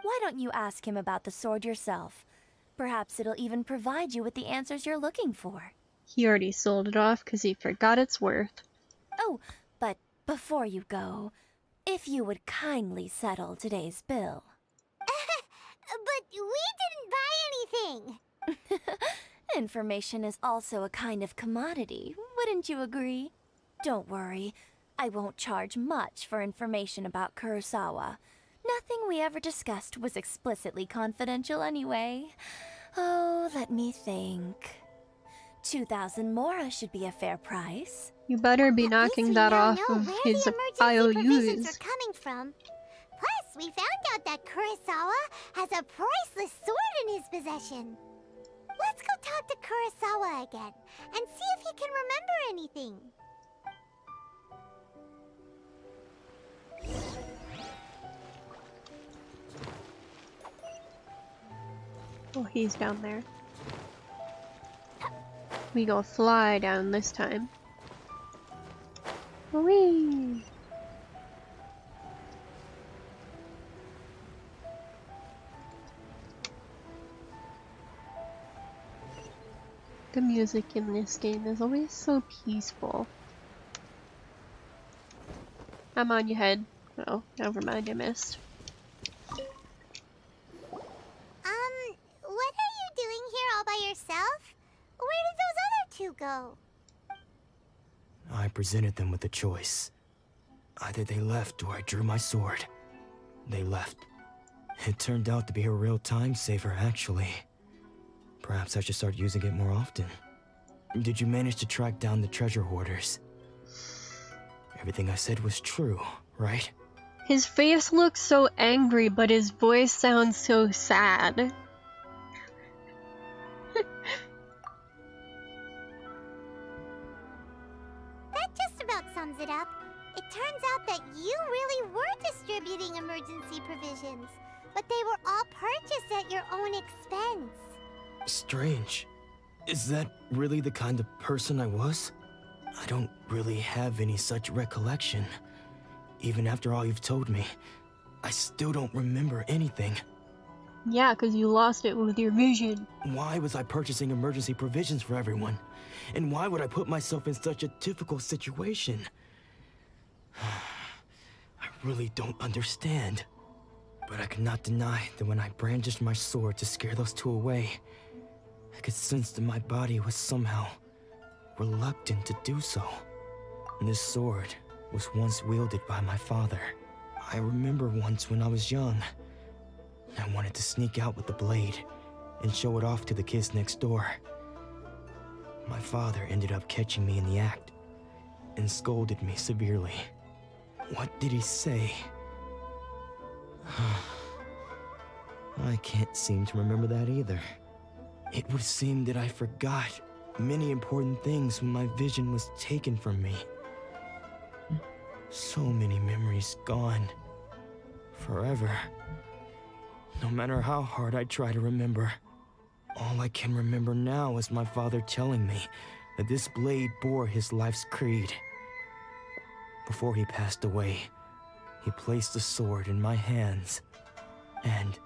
Why don't you ask him about the sword yourself? Perhaps it'll even provide you with the answers you're looking for. He already sold it off because he forgot its worth. Oh, but before you go, if you would kindly settle today's bill. But we didn't buy anything! Information is also a kind of commodity, wouldn't you agree? Don't worry, I won't charge much for information about Kurosawa. Nothing we ever discussed was explicitly confidential anyway. Oh, let me think. 2,000 mora should be a fair price. You better be knocking that off of his IOUs. Are coming from. Plus, we found out that Kurosawa has a priceless sword in his possession. Let's go talk to Kurosawa again and see if he can remember anything. Oh, he's down there. We go fly down this time. Whee! The music in this game is always so peaceful. I'm on your head. Oh, never mind, I missed. What are you doing here all by yourself? Where did those other two go? I presented them with a choice. Either they left or I drew my sword. They left. It turned out to be a real time saver, actually. Perhaps I should start using it more often. Did you manage to track down the treasure hoarders? Everything I said was true, right? His face looks so angry, but his voice sounds so sad. That just about sums it up. It turns out that you really were distributing emergency provisions. but they were all purchased at your own expense. Strange. Is that really the kind of person I was? I don't really have any such recollection. Even after all you've told me, I still don't remember anything. Yeah, because you lost it with your vision. Why was I purchasing emergency provisions for everyone? And why would I put myself in such a difficult situation? I really don't understand. But I cannot deny that when I brandished my sword to scare those two away, I could sense that my body was somehow reluctant to do so. This sword was once wielded by my father. I remember once when I was young, I wanted to sneak out with the blade and show it off to the kids next door. My father ended up catching me in the act and scolded me severely. What did he say? I can't seem to remember that either. It would seem that I forgot many important things when my vision was taken from me. So many memories gone. Forever. No matter how hard I try to remember, all I can remember now is my father telling me that this blade bore his life's creed. Before he passed away, he placed the sword in my hands and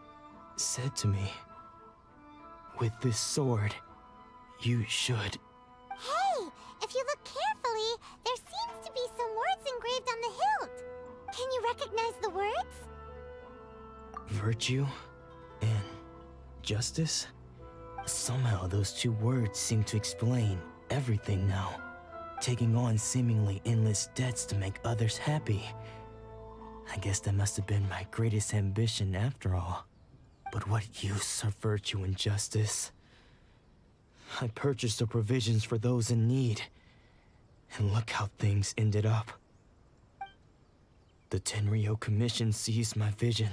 said to me, "With this sword, you should..." Hey, if you look carefully, there seems to be some words engraved on the hilt. Can you recognize the words? Virtue and justice? Somehow those two words seem to explain everything now. Taking on seemingly endless debts to make others happy. I guess that must have been my greatest ambition after all. But what use are virtue and justice? I purchased the provisions for those in need, and look how things ended up. The Tenryo Commission seized my vision,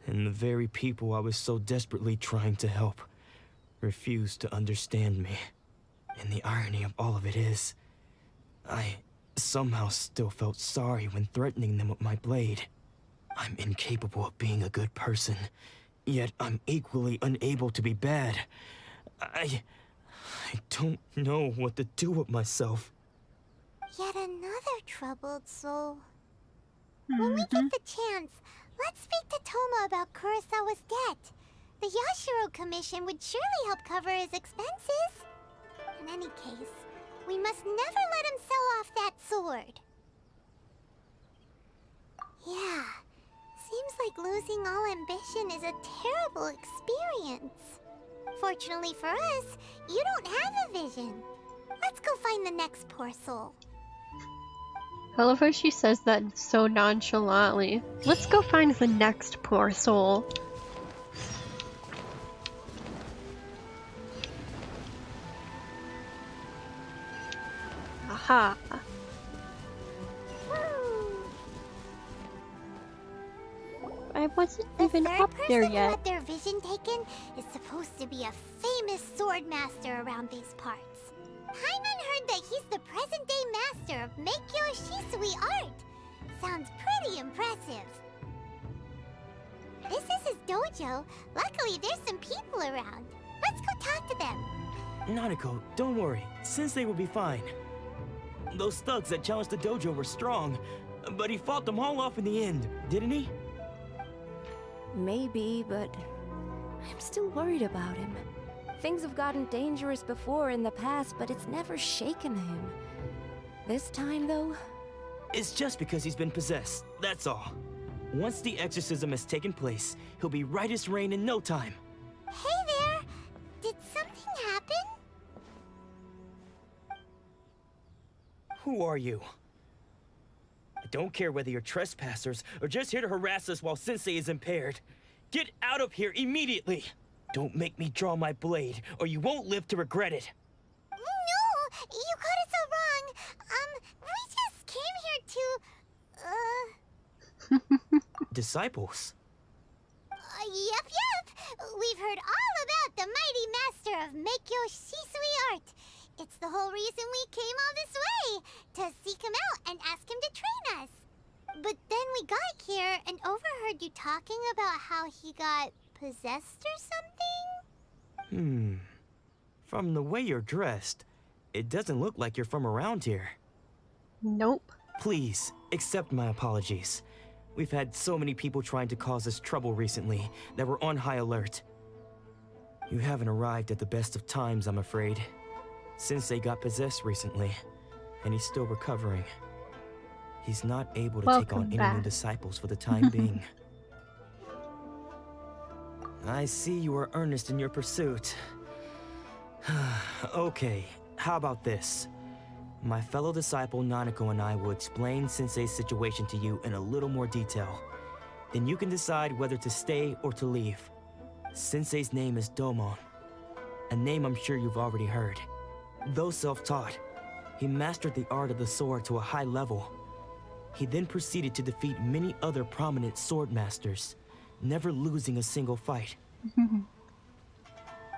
and the very people I was so desperately trying to help refused to understand me. And the irony of all of it is, I somehow still felt sorry when threatening them with my blade. I'm incapable of being a good person, yet I'm equally unable to be bad. I don't know what to do with myself. Yet another troubled soul. When we get the chance, let's speak to Toma about Kurosawa's debt. The Yashiro Commission would surely help cover his expenses. In any case, we must never let him sell off that sword. Yeah, seems like losing all ambition is a terrible experience. Fortunately for us, you don't have a vision. Let's go find the next poor soul. I love how she says that so nonchalantly. Let's go find the next poor soul. Aha. I wasn't even up there The third person who yet. had their vision taken is supposed to be a famous sword master around these parts. Paimon heard that he's the present-day master of Meikyo Shisui art. Sounds pretty impressive. This is his dojo. Luckily, there's some people around. Let's go talk to them. Nanako, don't worry. Sensei will be fine. Those thugs that challenged the dojo were strong, but he fought them all off in the end, didn't he? Maybe, but I'm still worried about him. Things have gotten dangerous before in the past, but it's never shaken him. This time, though? It's just because he's been possessed, that's all. Once the exorcism has taken place, he'll be right as rain in no time. Hey there! Did something happen? Who are you? I don't care whether you're trespassers or just here to harass us while Sensei is impaired. Get out of here immediately! Don't make me draw my blade, or you won't live to regret it. No! You got it so wrong! We just came here to, Disciples? Yep. We've heard all about the mighty master of Meikyo Shisui art. It's the whole reason we came all this way, to seek him out and ask him to train us. But then we got here and overheard you talking about how he got possessed or something? From the way you're dressed, it doesn't look like you're from around here. Nope. Please, accept my apologies. We've had so many people trying to cause us trouble recently that we're on high alert. You haven't arrived at the best of times, I'm afraid. Sensei got possessed recently, and he's still recovering. He's not able to take on any new disciples for the time being. I see you are earnest in your pursuit. Okay, how about this? My fellow disciple Nanako and I will explain Sensei's situation to you in a little more detail. Then you can decide whether to stay or to leave. Sensei's name is Domon, a name I'm sure you've already heard. Though self-taught, he mastered the art of the sword to a high level. He then proceeded to defeat many other prominent sword masters, never losing a single fight.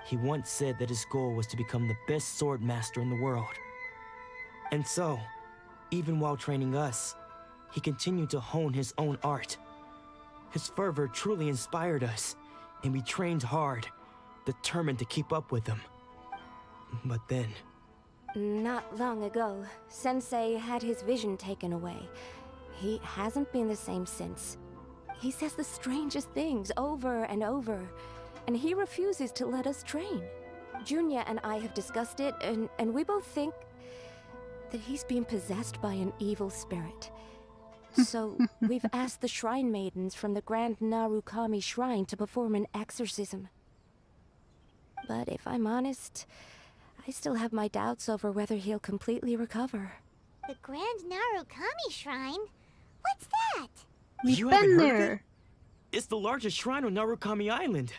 He once said that his goal was to become the best sword master in the world. And so, even while training us, he continued to hone his own art. His fervor truly inspired us, and we trained hard, determined to keep up with him. But then... Not long ago, Sensei had his vision taken away. He hasn't been the same since. He says the strangest things over and over, and he refuses to let us train. Junya and I have discussed it, and we both think that he's been possessed by an evil spirit. So we've asked the shrine maidens from the Grand Narukami Shrine to perform an exorcism. But if I'm honest, I still have my doubts over whether he'll completely recover. The Grand Narukami Shrine? What's that? You haven't heard of it? It's the largest shrine on Narukami Island.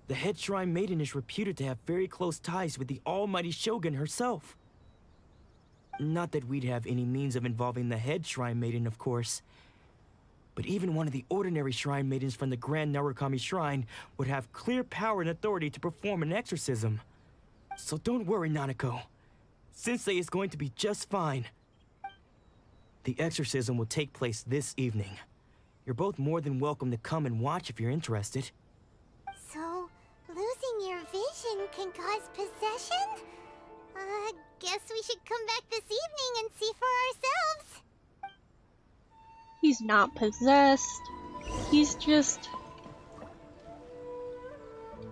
The head shrine maiden is reputed to have very close ties with the almighty Shogun herself. Not that we'd have any means of involving the head shrine maiden, of course. But even one of the ordinary shrine maidens from the Grand Narukami Shrine would have clear power and authority to perform an exorcism. So don't worry, Nanako. Sensei is going to be just fine. The exorcism will take place this evening. You're both more than welcome to come and watch if you're interested. So, losing your vision can cause possession? Guess we should come back this evening and see for ourselves. He's not possessed. He's just...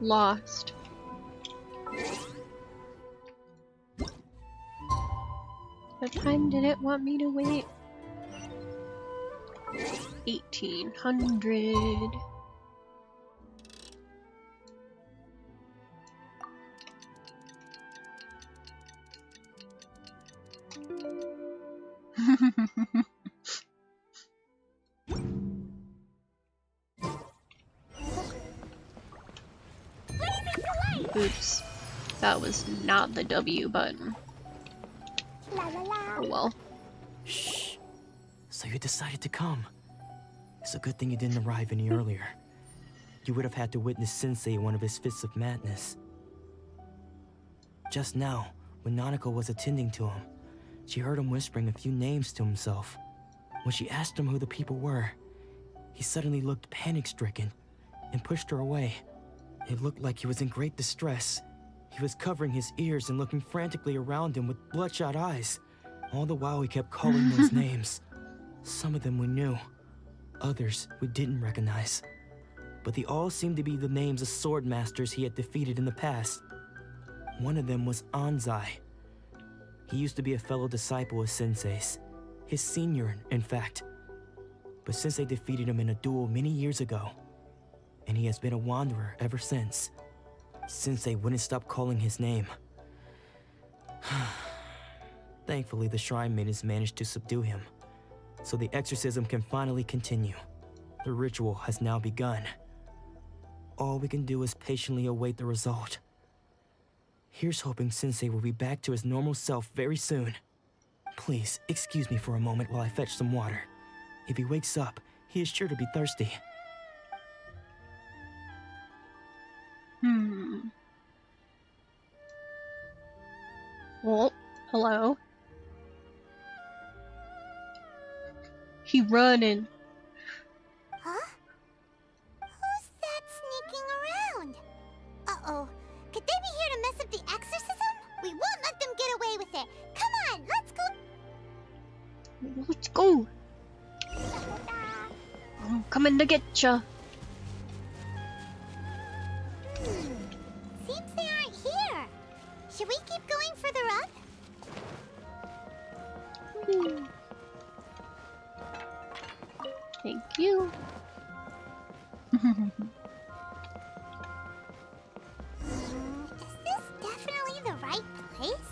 lost. What time did it want me to wait? 1800. Oops. That was not the W button. Oh well. Shh. So you decided to come. It's a good thing you didn't arrive any earlier. You would have had to witness Sensei in one of his fits of madness. Just now, when Nanako was attending to him, she heard him whispering a few names to himself. When she asked him who the people were, he suddenly looked panic-stricken and pushed her away. It looked like he was in great distress. He was covering his ears and looking frantically around him with bloodshot eyes. All the while he kept calling those names. Some of them we knew, others we didn't recognize. But they all seemed to be the names of sword masters he had defeated in the past. One of them was Anzai. He used to be a fellow disciple of Sensei's, his senior, in fact. But Sensei defeated him in a duel many years ago, and he has been a wanderer ever since. Sensei wouldn't stop calling his name. Thankfully, the shrine maidens managed to subdue him, so the exorcism can finally continue. The ritual has now begun. All we can do is patiently await the result. Here's hoping Sensei will be back to his normal self very soon. Please, excuse me for a moment while I fetch some water. If he wakes up, he is sure to be thirsty. Well, hello. He running. Huh? Who's that sneaking around? Uh-oh. Could they be here to mess up the exorcism? We won't let them get away with it. Come on, let's go. Let's go. I'm coming to get ya. Seems they aren't here. Should we keep going further up? Thank you. Is this definitely the right place?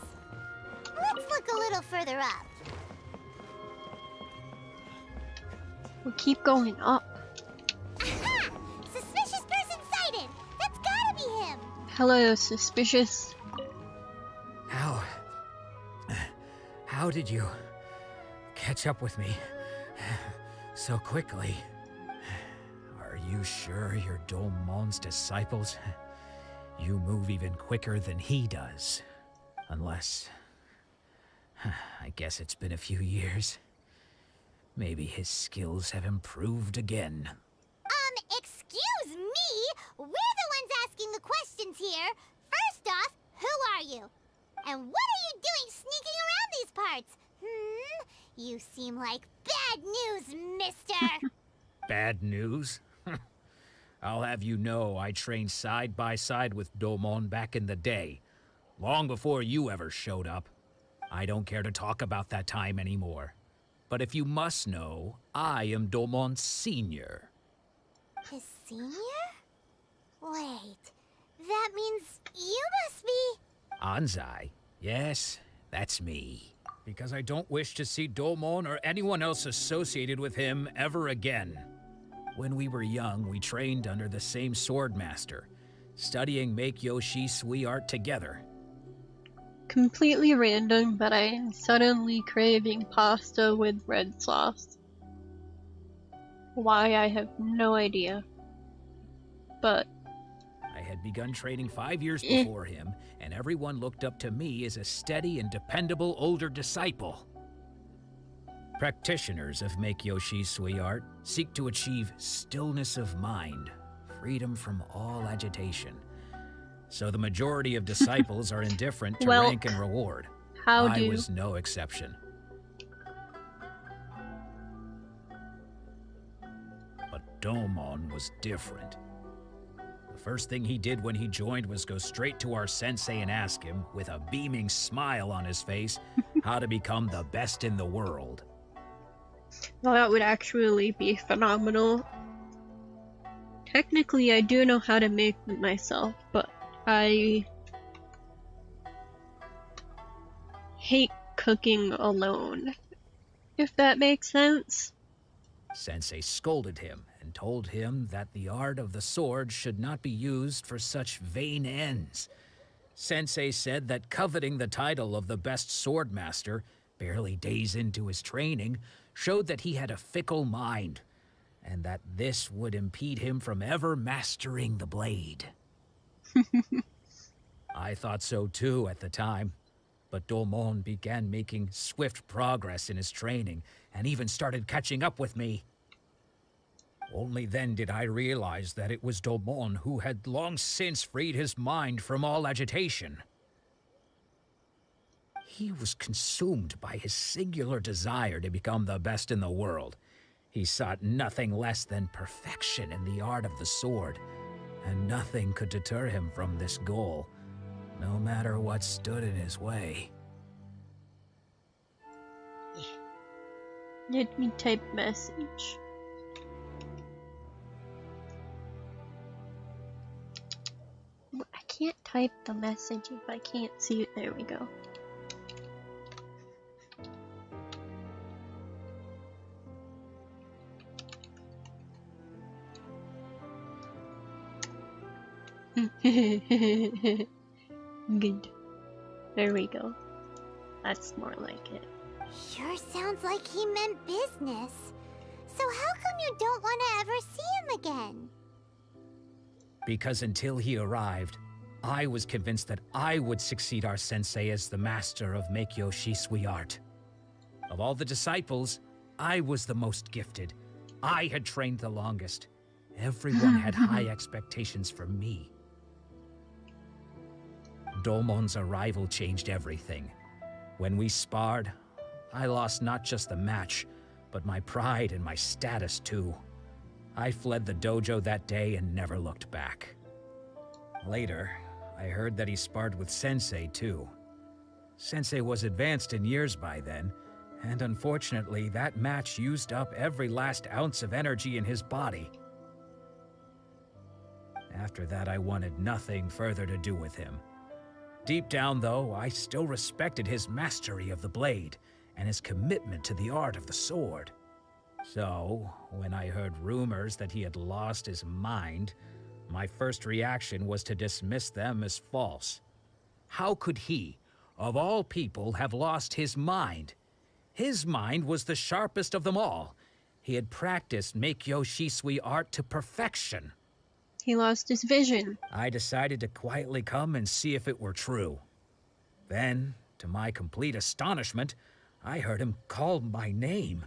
Let's look a little further up. We'll keep going up. Aha! Suspicious person sighted! That's gotta be him! Hello, suspicious. How did you catch up with me so quickly? Are you sure you're Domon's disciples? You move even quicker than he does. Unless... I guess it's been a few years. Maybe his skills have improved again. Excuse me? We're the ones asking the questions here. First off, who are you? And what are you doing sneaking around these parts? You seem like bad news, mister. Bad news? I'll have you know I trained side by side with Domon back in the day, long before you ever showed up. I don't care to talk about that time anymore. But if you must know, I am Domon's senior. His senior? Wait, that means you must be... Anzai? Yes, that's me. Because I don't wish to see Domon or anyone else associated with him ever again. When we were young, we trained under the same swordmaster, studying Meikyo Shisui art together. Completely random, but I am suddenly craving pasta with red sauce. Why, I have no idea. But... I had begun training 5 years before him, and everyone looked up to me as a steady and dependable older disciple. Practitioners of Meikyo Shisui art seek to achieve stillness of mind, freedom from all agitation. So the majority of disciples are indifferent to rank and reward. I was no exception. But Domon was different. The first thing he did when he joined was go straight to our sensei and ask him, with a beaming smile on his face, how to become the best in the world. Well, that would actually be phenomenal. Technically, I do know how to make them myself, but I hate cooking alone, if that makes sense. Sensei scolded him and told him that the art of the sword should not be used for such vain ends. Sensei said that coveting the title of the best swordmaster, barely days into his training, showed that he had a fickle mind, and that this would impede him from ever mastering the blade. I thought so too at the time, but Domon began making swift progress in his training, and even started catching up with me. Only then did I realize that it was Domon who had long since freed his mind from all agitation. He was consumed by his singular desire to become the best in the world. He sought nothing less than perfection in the art of the sword, and nothing could deter him from this goal, no matter what stood in his way. Let me type message. I can't type the message if I can't see it. There we go. Good. There we go. That's more like it. Sure sounds like he meant business. So how come you don't want to ever see him again? Because until he arrived, I was convinced that I would succeed our sensei as the master of Meikyo Shisui art. Of all the disciples, I was the most gifted. I had trained the longest. Everyone had high expectations for me. Domon's arrival changed everything. When we sparred, I lost not just the match, but my pride and my status too. I fled the dojo that day and never looked back. Later, I heard that he sparred with Sensei too. Sensei was advanced in years by then, and unfortunately that match used up every last ounce of energy in his body. After that, I wanted nothing further to do with him. Deep down, though, I still respected his mastery of the blade and his commitment to the art of the sword. So, when I heard rumors that he had lost his mind, my first reaction was to dismiss them as false. How could he, of all people, have lost his mind? His mind was the sharpest of them all. He had practiced Meikyo Shisui art to perfection. He lost his vision. I decided to quietly come and see if it were true. Then, to my complete astonishment, I heard him call my name.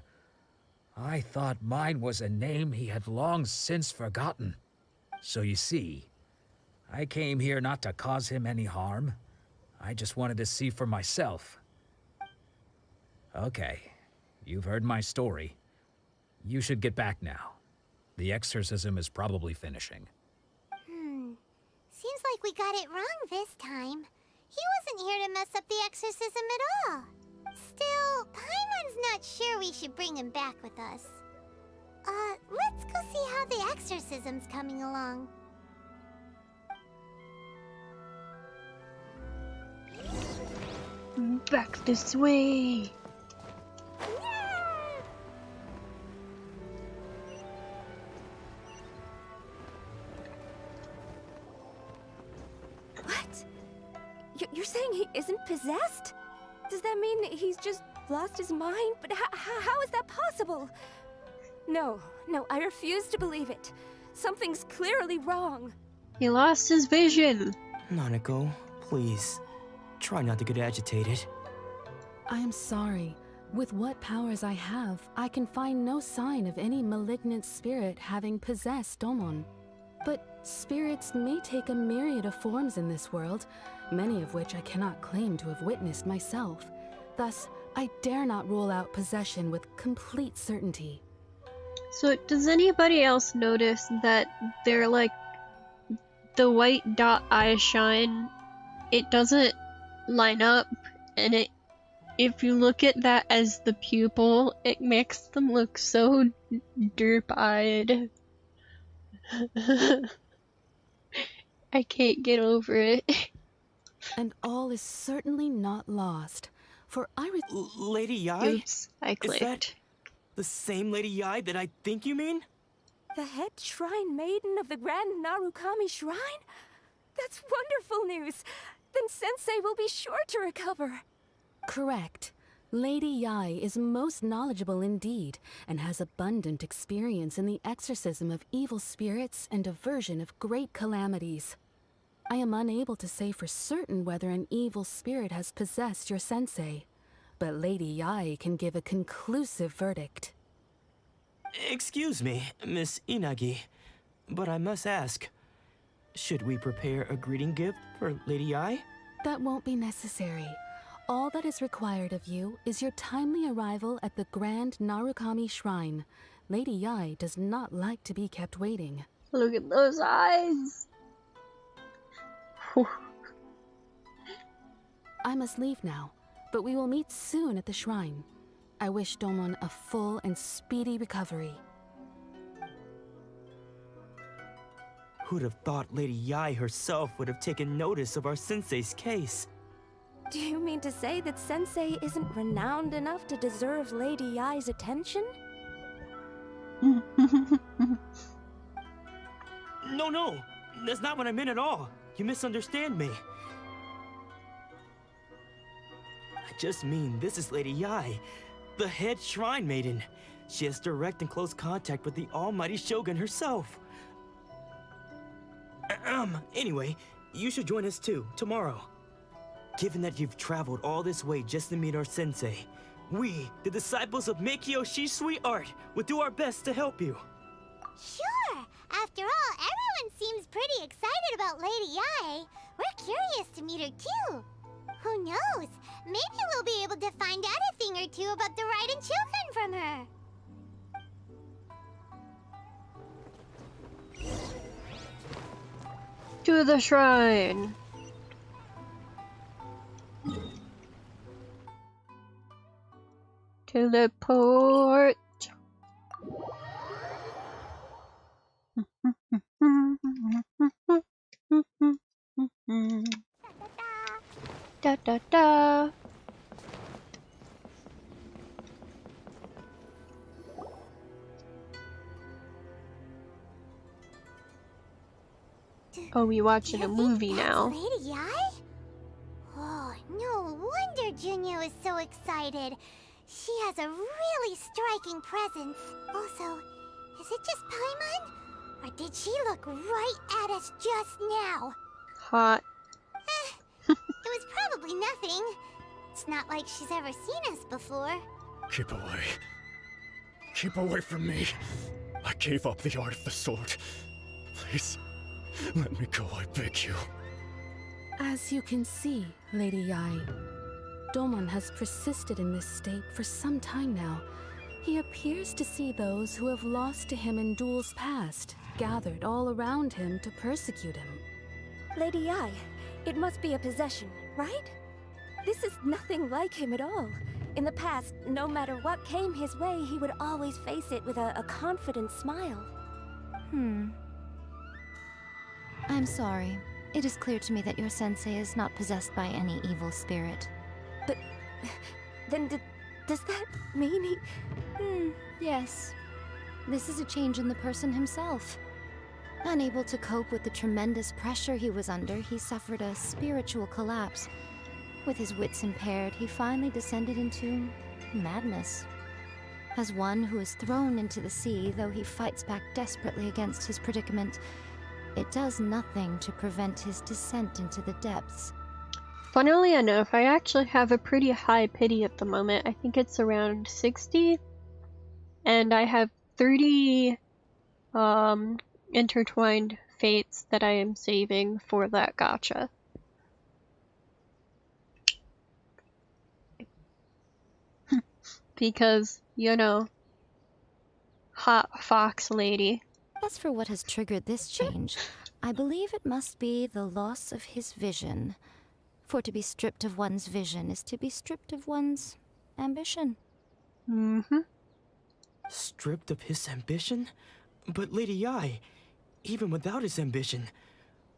I thought mine was a name he had long since forgotten. So you see, I came here not to cause him any harm. I just wanted to see for myself. Okay, you've heard my story. You should get back now. The exorcism is probably finishing. Seems like we got it wrong this time. He wasn't here to mess up the exorcism at all. Still, Paimon's not sure we should bring him back with us. Let's go see how the exorcism's coming along. Back this way. What? You're saying he isn't possessed? Does that mean he's just lost his mind? But how is that possible? No, I refuse to believe it. Something's clearly wrong. He lost his vision. Nanako, please. Try not to get agitated. I am sorry. With what powers I have, I can find no sign of any malignant spirit having possessed Domon. But spirits may take a myriad of forms in this world, many of which I cannot claim to have witnessed myself. Thus, I dare not rule out possession with complete certainty. So, does anybody else notice that they're like the white dot eye shine? It doesn't line up, and if you look at that as the pupil, it makes them look so derp-eyed. I can't get over it. And all is certainly not lost, for Lady Yai? Oops, I clicked. Is that the same Lady Yai that I think you mean? The head shrine maiden of the Grand Narukami Shrine? That's wonderful news! Then Sensei will be sure to recover. Correct. Lady Yai is most knowledgeable indeed, and has abundant experience in the exorcism of evil spirits and aversion of great calamities. I am unable to say for certain whether an evil spirit has possessed your sensei, but Lady Yai can give a conclusive verdict. Excuse me, Miss Inagi, but I must ask, should we prepare a greeting gift for Lady Yai? That won't be necessary. All that is required of you is your timely arrival at the Grand Narukami Shrine. Lady Yai does not like to be kept waiting. Look at those eyes! I must leave now, but we will meet soon at the shrine. I wish Domon a full and speedy recovery. Who'd have thought Lady Yai herself would have taken notice of our sensei's case? Do you mean to say that Sensei isn't renowned enough to deserve Lady Yai's attention? No, that's not what I meant at all. You misunderstand me. I just mean this is Lady Yai, the head shrine maiden. She has direct and close contact with the almighty Shogun herself. Anyway, you should join us too, tomorrow. Given that you've traveled all this way just to meet our sensei, We, the disciples of Meikyo Shisui Art, will do our best to help you. Sure! After all, everyone seems pretty excited about Lady Yae. We're curious to meet her too. Who knows? Maybe we'll be able to find out a thing or two about the Raiden children from her. To the shrine. Teleport. Da da da. Oh, we watching a movie now. Lady Yae? Oh, no wonder Junya is so excited. She has a really striking presence. Also, is it just Paimon? Or did she look right at us just now? Hot. It was probably nothing. It's not like she's ever seen us before. Keep away. Keep away from me. I gave up the art of the sword. Please, let me go, I beg you. As you can see, Lady Yae, Domon has persisted in this state for some time now. He appears to see those who have lost to him in duels past, gathered all around him to persecute him. Lady Yae, it must be a possession, right? This is nothing like him at all. In the past, no matter what came his way, he would always face it with a confident smile. I'm sorry. It is clear to me that your sensei is not possessed by any evil spirit. But then does that mean he... Yes. This is a change in the person himself. Unable to cope with the tremendous pressure he was under, he suffered a spiritual collapse. With his wits impaired, he finally descended into madness. As one who is thrown into the sea, though he fights back desperately against his predicament, it does nothing to prevent his descent into the depths. Funnily enough, I actually have a pretty high pity at the moment. I think it's around 60. And I have 30 intertwined fates that I am saving for that gacha. Because, you know, hot fox lady. As for what has triggered this change, I believe it must be the loss of his vision. For to be stripped of one's vision is to be stripped of one's ambition. Stripped of his ambition? But Lady Yae, even without his ambition,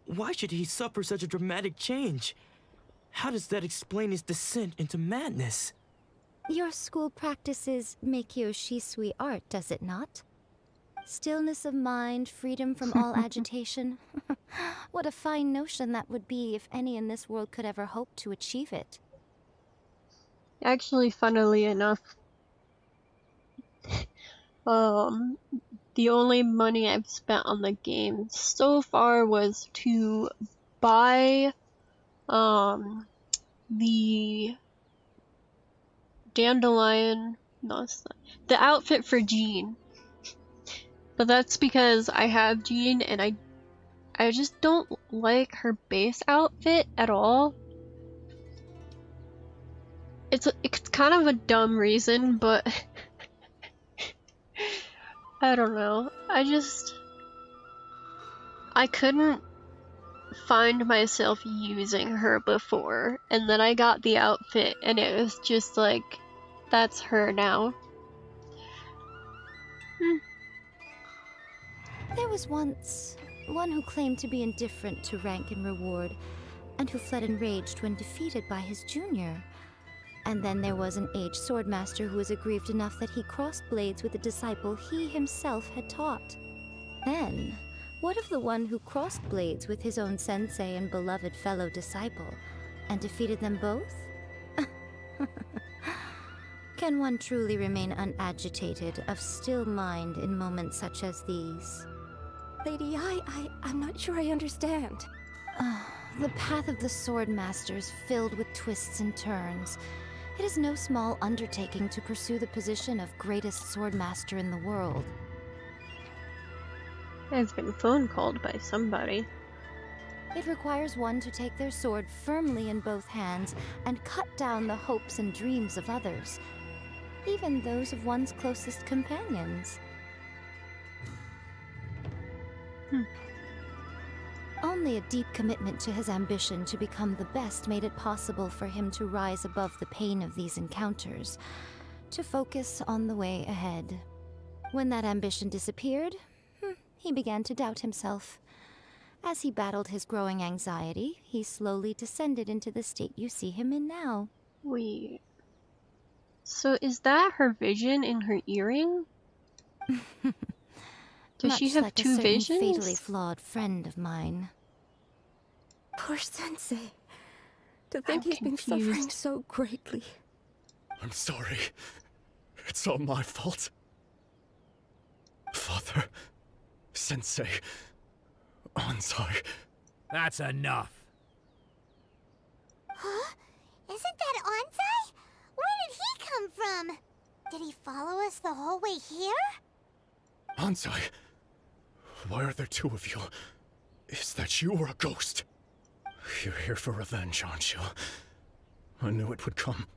why should he suffer such a dramatic change? How does that explain his descent into madness? Your school practices Meikyo Shisui art, does it not? Stillness of mind, freedom from all agitation. What a fine notion that would be if any in this world could ever hope to achieve it. Actually, funnily enough, the only money I've spent on the game so far was to buy the dandelion, no, it's not, the outfit for Jean. But that's because I have Jean and I just don't like her base outfit at all. It's kind of a dumb reason, but I don't know. I couldn't find myself using her before, and then I got the outfit and it was just like, that's her now. There was once one who claimed to be indifferent to rank and reward, and who fled enraged when defeated by his junior. And then there was an aged swordmaster who was aggrieved enough that he crossed blades with a disciple he himself had taught. Then, what of the one who crossed blades with his own sensei and beloved fellow disciple, and defeated them both? Can one truly remain unagitated, of still mind in moments such as these? Lady Yae, I'm not sure I understand. The path of the sword master is filled with twists and turns. It is no small undertaking to pursue the position of greatest swordmaster in the world. I've been phone called by somebody. It requires one to take their sword firmly in both hands and cut down the hopes and dreams of others, even those of one's closest companions. Only a deep commitment to his ambition to become the best made it possible for him to rise above the pain of these encounters, to focus on the way ahead. When that ambition disappeared, he began to doubt himself. As he battled his growing anxiety, he slowly descended into the state you see him in now. Wait. So is that her vision in her earring? Does she have like two a certain visions? fatally flawed friend of mine. Poor Sensei. To think I'm he's been confused. suffering so greatly. I'm sorry. It's all my fault. Father, Sensei, Ansai. That's enough. Huh? Isn't that Ansai? Where did he come from? Did he follow us the whole way here? Ansai, why are there two of you? Is that you or a ghost? You're here for revenge, aren't you? I knew it would come.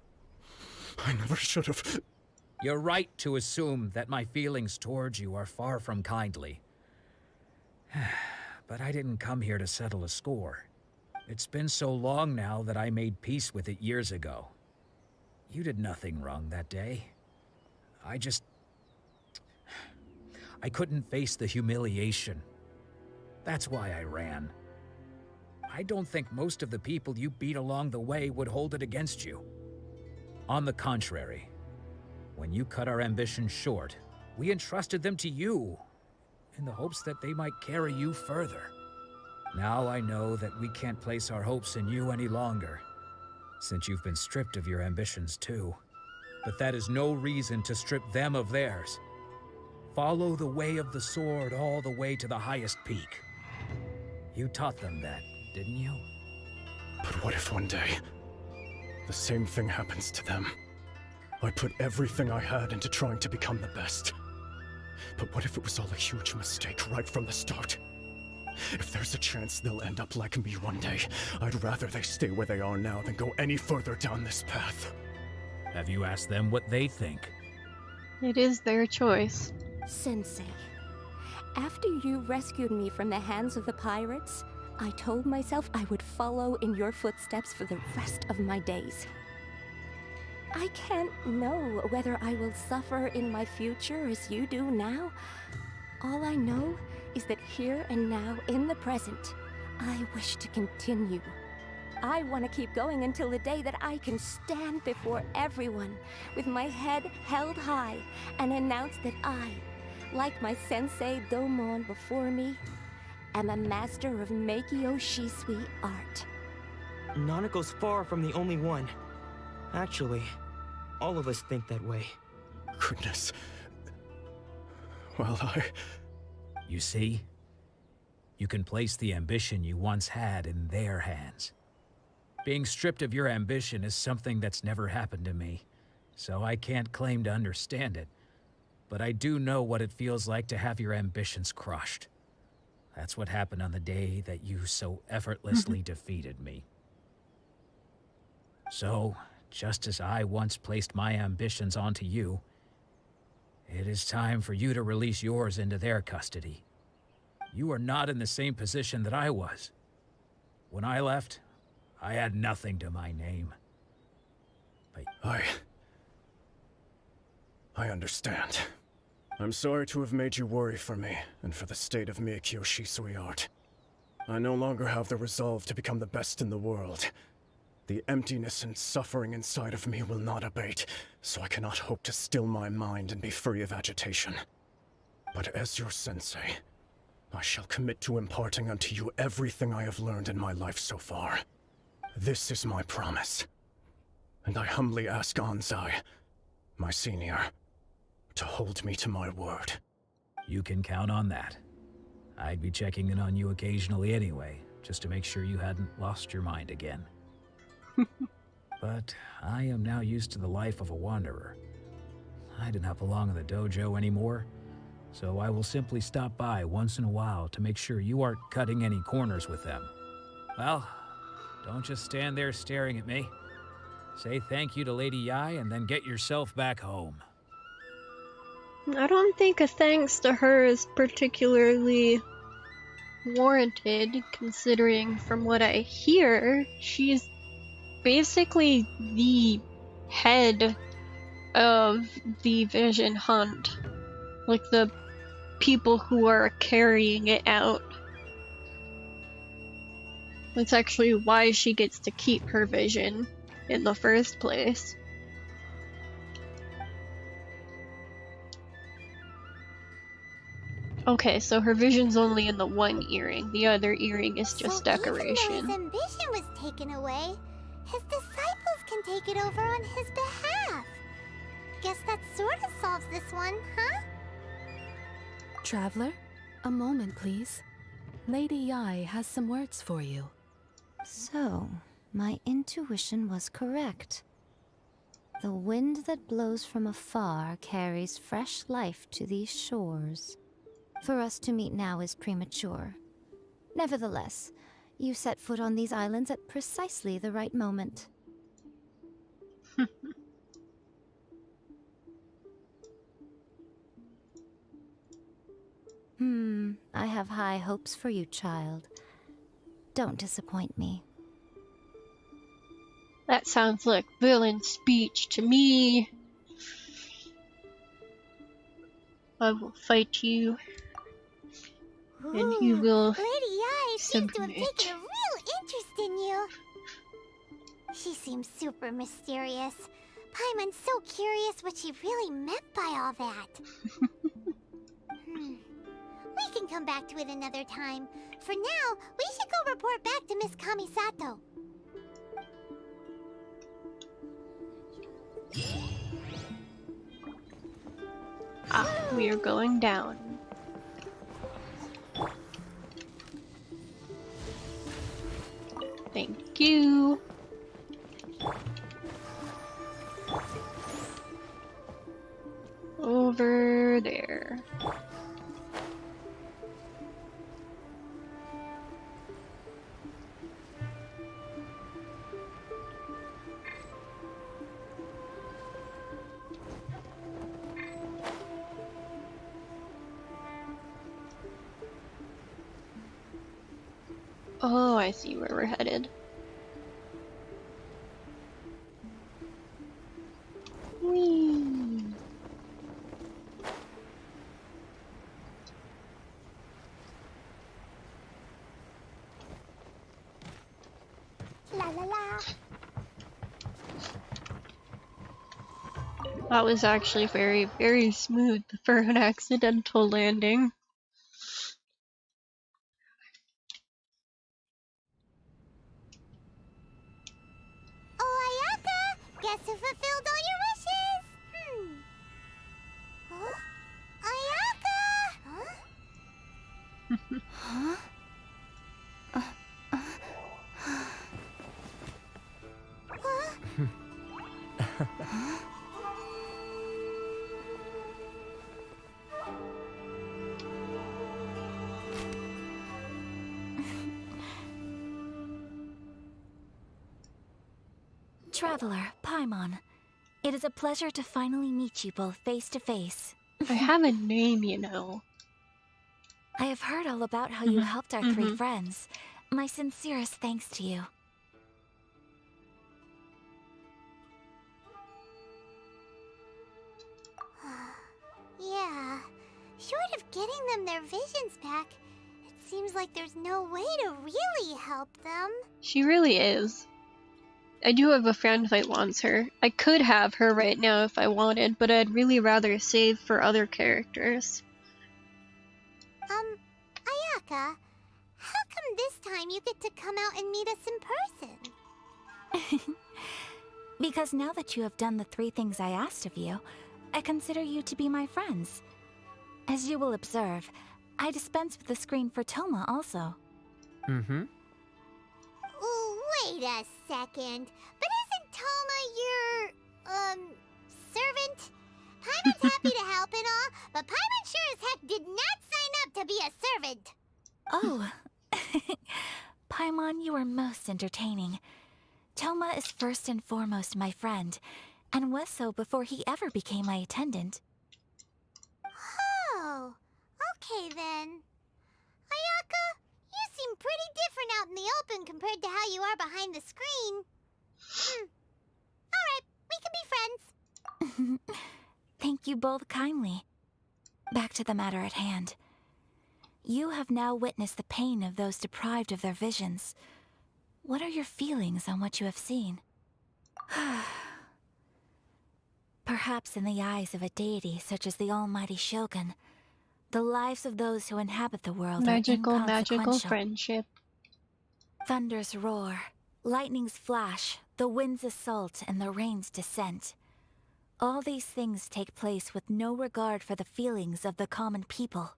I never should have. You're right to assume that my feelings towards you are far from kindly. But I didn't come here to settle a score. It's been so long now that I made peace with it years ago. You did nothing wrong that day. I couldn't face the humiliation. That's why I ran. I don't think most of the people you beat along the way would hold it against you. On the contrary, when you cut our ambitions short, we entrusted them to you, in the hopes that they might carry you further. Now I know that we can't place our hopes in you any longer, since you've been stripped of your ambitions too. But that is no reason to strip them of theirs. Follow the way of the sword all the way to the highest peak. You taught them that, didn't you? But what if one day, the same thing happens to them? I put everything I had into trying to become the best. But what if it was all a huge mistake right from the start? If there's a chance they'll end up like me one day, I'd rather they stay where they are now than go any further down this path. Have you asked them what they think? It is their choice. Sensei, after you rescued me from the hands of the pirates, I told myself I would follow in your footsteps for the rest of my days. I can't know whether I will suffer in my future as you do now. All I know is that here and now, in the present, I wish to continue. I want to keep going until the day that I can stand before everyone with my head held high and announce that I, like my sensei Domon before me, am a master of Meikyo Shisui art. Nanako's far from the only one. Actually, all of us think that way. Goodness. Well, You see? You can place the ambition you once had in their hands. Being stripped of your ambition is something that's never happened to me, so I can't claim to understand it. But I do know what it feels like to have your ambitions crushed. That's what happened on the day that you so effortlessly defeated me. So, just as I once placed my ambitions onto you, it is time for you to release yours into their custody. You are not in the same position that I was. When I left, I had nothing to my name. But I understand. I'm sorry to have made you worry for me, and for the state of Meikyo Shisui art. I no longer have the resolve to become the best in the world. The emptiness and suffering inside of me will not abate, so I cannot hope to still my mind and be free of agitation. But as your sensei, I shall commit to imparting unto you everything I have learned in my life so far. This is my promise. And I humbly ask Ansai, my senior, to hold me to my word. you can count on that. I'd be checking in on you occasionally anyway, just to make sure you hadn't lost your mind again. but I am now used to the life of a wanderer. I do not belong in the dojo anymore, so I will simply stop by once in a while to make sure you aren't cutting any corners with them. Well, don't just stand there staring at me. Say thank you to Lady Yai and then get yourself back home. I don't think a thanks to her is particularly warranted, considering from what I hear, she's basically the head of the Vision Hunt. Like the people who are carrying it out. That's actually why she gets to keep her vision in the first place. Okay, so her vision's only in the one earring. The other earring is just decoration. Even though his ambition was taken away, his disciples can take it over on his behalf. Guess that sort of solves this one, huh? Traveler, a moment, please. Lady Yai has some words for you. So, my intuition was correct. The wind that blows from afar carries fresh life to these shores. For us to meet now is premature. Nevertheless, you set foot on these islands at precisely the right moment. I have high hopes for you, child. Don't disappoint me. That sounds like villain speech to me. I will fight you. And you will Lady Yai seems to have submit. taken a real interest in you. She seems super mysterious. Paimon's so curious what she really meant by all that. We can come back to it another time. For now, we should go report back to Miss Kamisato. We are going down. Thank you. Over there. Oh, I see where we're headed. Whee! La la la. That was actually very, very smooth for an accidental landing. Oh, Ayaka! Guess who fulfilled all your wishes? Huh? Ayaka! Huh? Traveler, Paimon, it is a pleasure to finally meet you both face to face. I have a name, you know. I have heard all about how you helped our three friends. My sincerest thanks to you. Yeah. Short of getting them their visions back, it seems like there's no way to really help them. She really is. I do have a friend that wants her. I could have her right now if I wanted, but I'd really rather save for other characters. Ayaka, how come this time you get to come out and meet us in person? Because now that you have done the 3 things I asked of you, I consider you to be my friends. As you will observe, I dispense with the screen for Toma also. Ooh, wait a second. But isn't Toma servant. Paimon's happy to help and all, but Paimon sure as heck did not sign up to be a servant. Oh. Paimon, you are most entertaining. Toma is first and foremost my friend, and was so before he ever became my attendant. Oh, okay then. Ayaka, you seem pretty different out in the open compared to how you are behind the screen. Alright, we can be friends. Thank you both kindly. Back to the matter at hand. You have now witnessed the pain of those deprived of their visions. What are your feelings on what you have seen? Perhaps in the eyes of a deity such as the almighty Shogun, the lives of those who inhabit the world Magical, are magical inconsequential. friendship. Thunders roar, lightnings flash, the winds assault, and the rains descent. All these things take place with no regard for the feelings of the common people.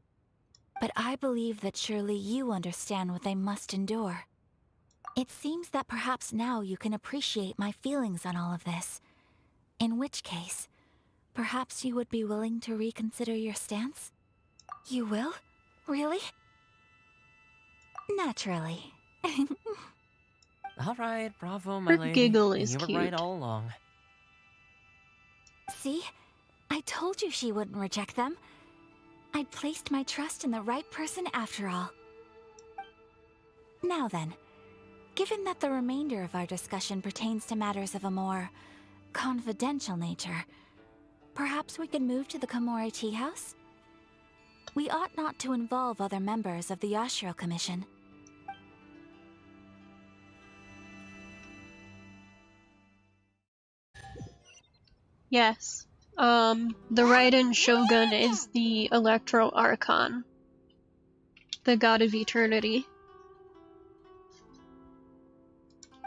But I believe that surely you understand what they must endure. It seems that perhaps now you can appreciate my feelings on all of this. In which case, perhaps you would be willing to reconsider your stance? You will? Really? Naturally. Alright, bravo, my Her lady. giggle is You were cute. right all along. See? I told you she wouldn't reject them. I'd placed my trust in the right person after all. Now then, given that the remainder of our discussion pertains to matters of a more confidential nature, perhaps we could move to the Komori Tea House? We ought not to involve other members of the Yashiro Commission. Yes. The Raiden Shogun is the Electro Archon, the god of eternity.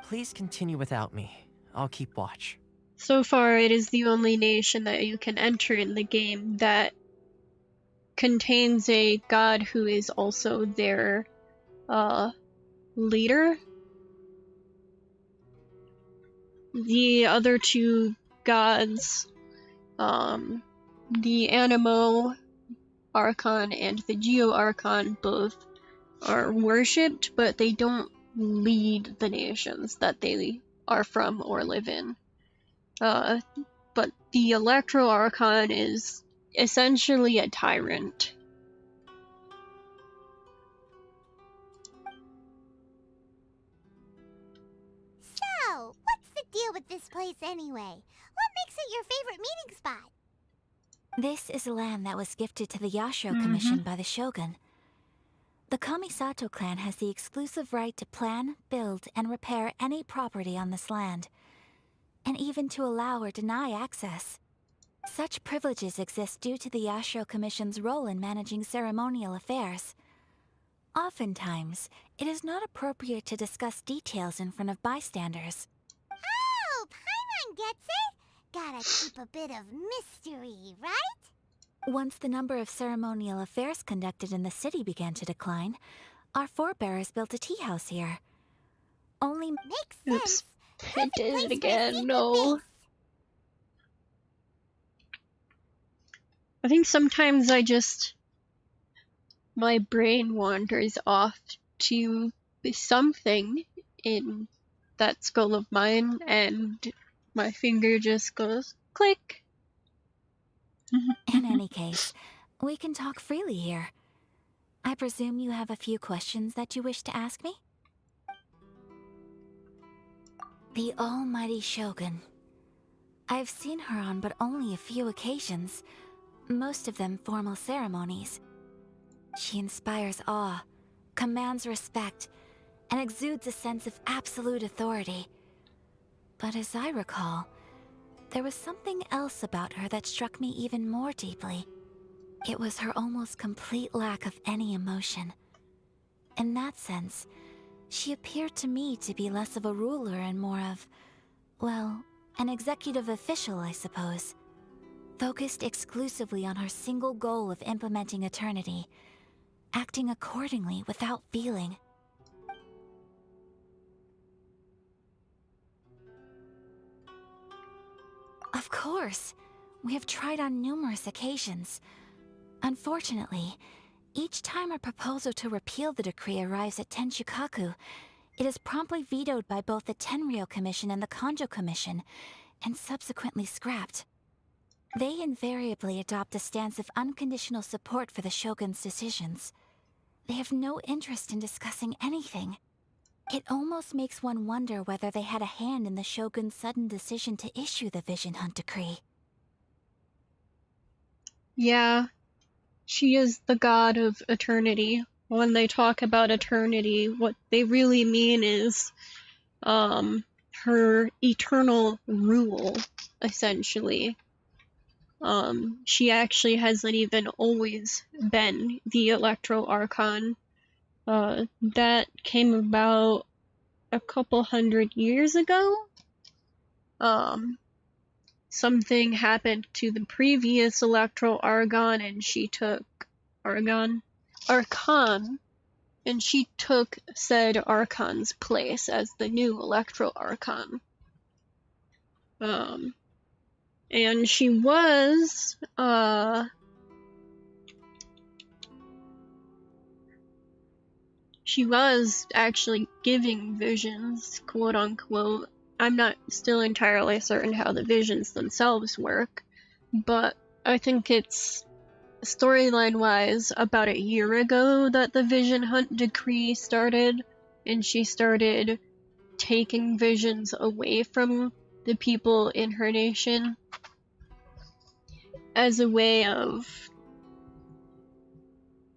Please continue without me. I'll keep watch. So far, it is the only nation that you can enter in the game that contains a god who is also their, leader. The other two gods, the Animo Archon and the Geo Archon both are worshipped, but they don't lead the nations that they are from or live in. But the Electro Archon is essentially a tyrant. So, what's the deal with this place anyway? What makes it your favorite meeting spot? This is land that was gifted to the Yashiro Commission by the Shogun. The Kamisato clan has the exclusive right to plan, build, and repair any property on this land, and even to allow or deny access. Such privileges exist due to the Yashiro Commission's role in managing ceremonial affairs. Oftentimes, it is not appropriate to discuss details in front of bystanders. Oh, Paimon gets it! Gotta keep a bit of mystery, right? Once the number of ceremonial affairs conducted in the city began to decline, our forebears built a tea house here. Only makes sense. It did it again, no. I think sometimes my brain wanders off to something in that skull of mine, and my finger just goes click. In any case, we can talk freely here. I presume you have a few questions that you wish to ask me? The almighty Shogun. I've seen her on but only a few occasions, most of them formal ceremonies. She inspires awe, commands respect, and exudes a sense of absolute authority. But as I recall, there was something else about her that struck me even more deeply. It was her almost complete lack of any emotion. In that sense, she appeared to me to be less of a ruler and more of, well, an executive official, I suppose. Focused exclusively on her single goal of implementing eternity, acting accordingly without feeling. A course. We have tried on numerous occasions. Unfortunately, each time a proposal to repeal the decree arrives at Tenshukaku, it is promptly vetoed by both the Tenryou Commission and the Kanjo Commission, and subsequently scrapped. They invariably adopt a stance of unconditional support for the Shogun's decisions. They have no interest in discussing anything. It almost makes one wonder whether they had a hand in the Shogun's sudden decision to issue the Vision Hunt Decree. Yeah, she is the god of eternity. When they talk about eternity, what they really mean is her eternal rule, essentially. She actually hasn't even always been the Electro Archon. That came about a couple 100 years ago. Something happened to the previous Electro Archon, and she took Archon, and she took said Archon's place as the new Electro Archon. And she was actually giving visions, quote unquote. I'm not still entirely certain how the visions themselves work, but I think it's storyline-wise about a year ago that the Vision Hunt Decree started, and she started taking visions away from the people in her nation as a way of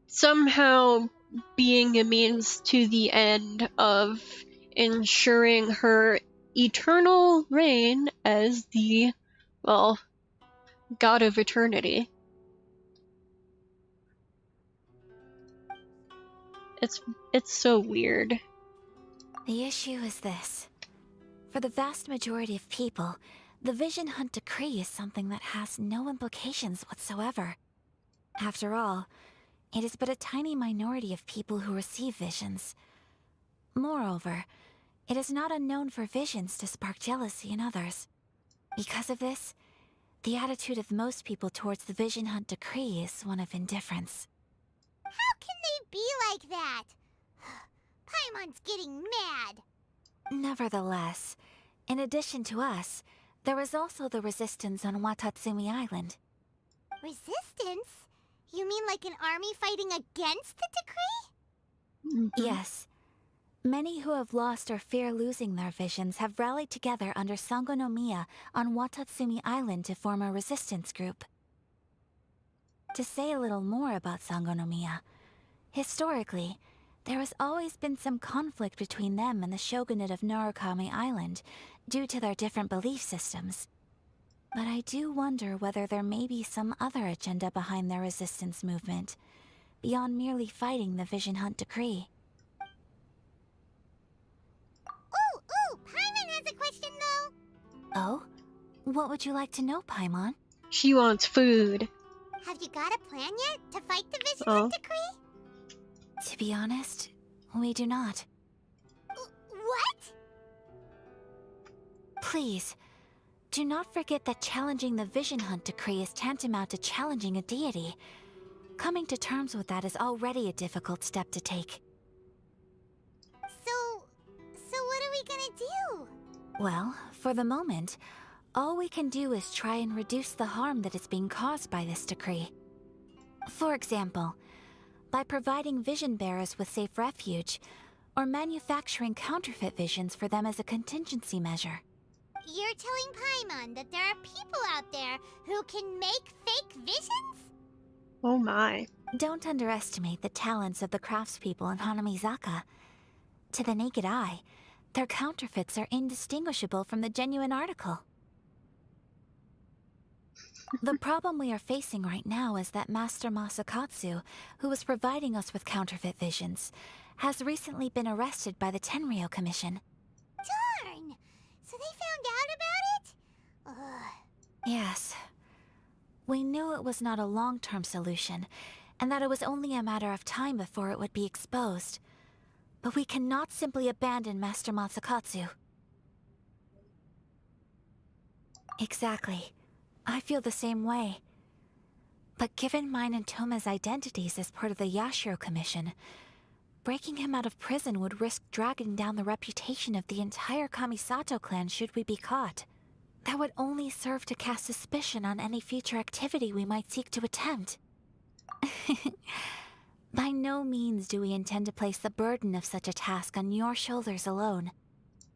somehow being a means to the end of ensuring her eternal reign as the, well, god of eternity. It's so weird. The issue is this. For the vast majority of people, the Vision Hunt Decree is something that has no implications whatsoever. After all, it is but a tiny minority of people who receive visions. Moreover, it is not unknown for visions to spark jealousy in others. Because of this, the attitude of most people towards the Vision Hunt Decree is one of indifference. How can they be like that? Paimon's getting mad. Nevertheless, in addition to us, there is also the resistance on Watatsumi Island. Resistance? You mean like an army fighting against the decree? Yes. Many who have lost or fear losing their visions have rallied together under Sangonomiya on Watatsumi Island to form a resistance group. To say a little more about Sangonomiya, historically, there has always been some conflict between them and the shogunate of Narukami Island due to their different belief systems. But I do wonder whether there may be some other agenda behind their resistance movement, beyond merely fighting the Vision Hunt Decree. Ooh, Paimon has a question though. Oh? What would you like to know, Paimon? She wants food. Have you got a plan yet to fight the Vision Hunt Decree? To be honest, we do not. What? Please, do not forget that challenging the Vision Hunt Decree is tantamount to challenging a deity. Coming to terms with that is already a difficult step to take. So what are we gonna do? Well, for the moment, all we can do is try and reduce the harm that is being caused by this decree. For example, by providing vision bearers with safe refuge, or manufacturing counterfeit visions for them as a contingency measure. You're telling Paimon that there are people out there who can make fake visions? Oh my. Don't underestimate the talents of the craftspeople in Hanamizaka. To the naked eye, their counterfeits are indistinguishable from the genuine article. The problem we are facing right now is that Master Masakatsu, who was providing us with counterfeit visions, has recently been arrested by the Tenryou Commission. Darn! So they found out about it? Ugh. Yes. We knew it was not a long-term solution, and that it was only a matter of time before it would be exposed. But we cannot simply abandon Master Masakatsu. Exactly. I feel the same way. But given mine and Toma's identities as part of the Yashiro Commission, breaking him out of prison would risk dragging down the reputation of the entire Kamisato clan should we be caught. That would only serve to cast suspicion on any future activity we might seek to attempt. By no means do we intend to place the burden of such a task on your shoulders alone.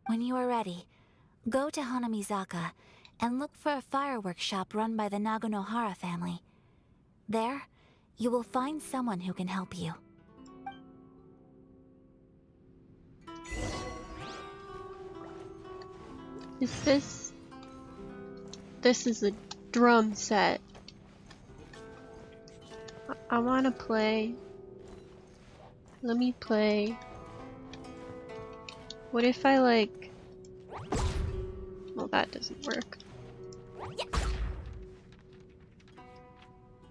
When you are ready, go to Hanamizaka and look for a fireworks shop run by the Naganohara family. There, you will find someone who can help you. Is this... This is a drum set. I wanna play. Let me play. What if I like... Well, that doesn't work.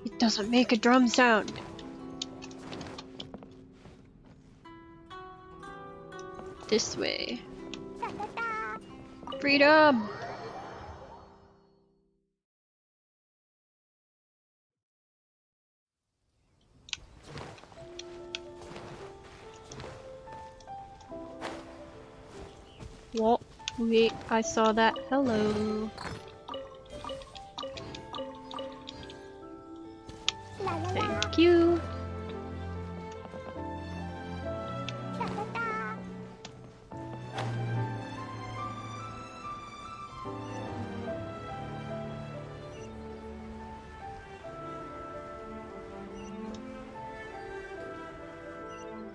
It doesn't make a drum sound. This way. Freedom! Whoa, wait, I saw that. Hello. Thank you.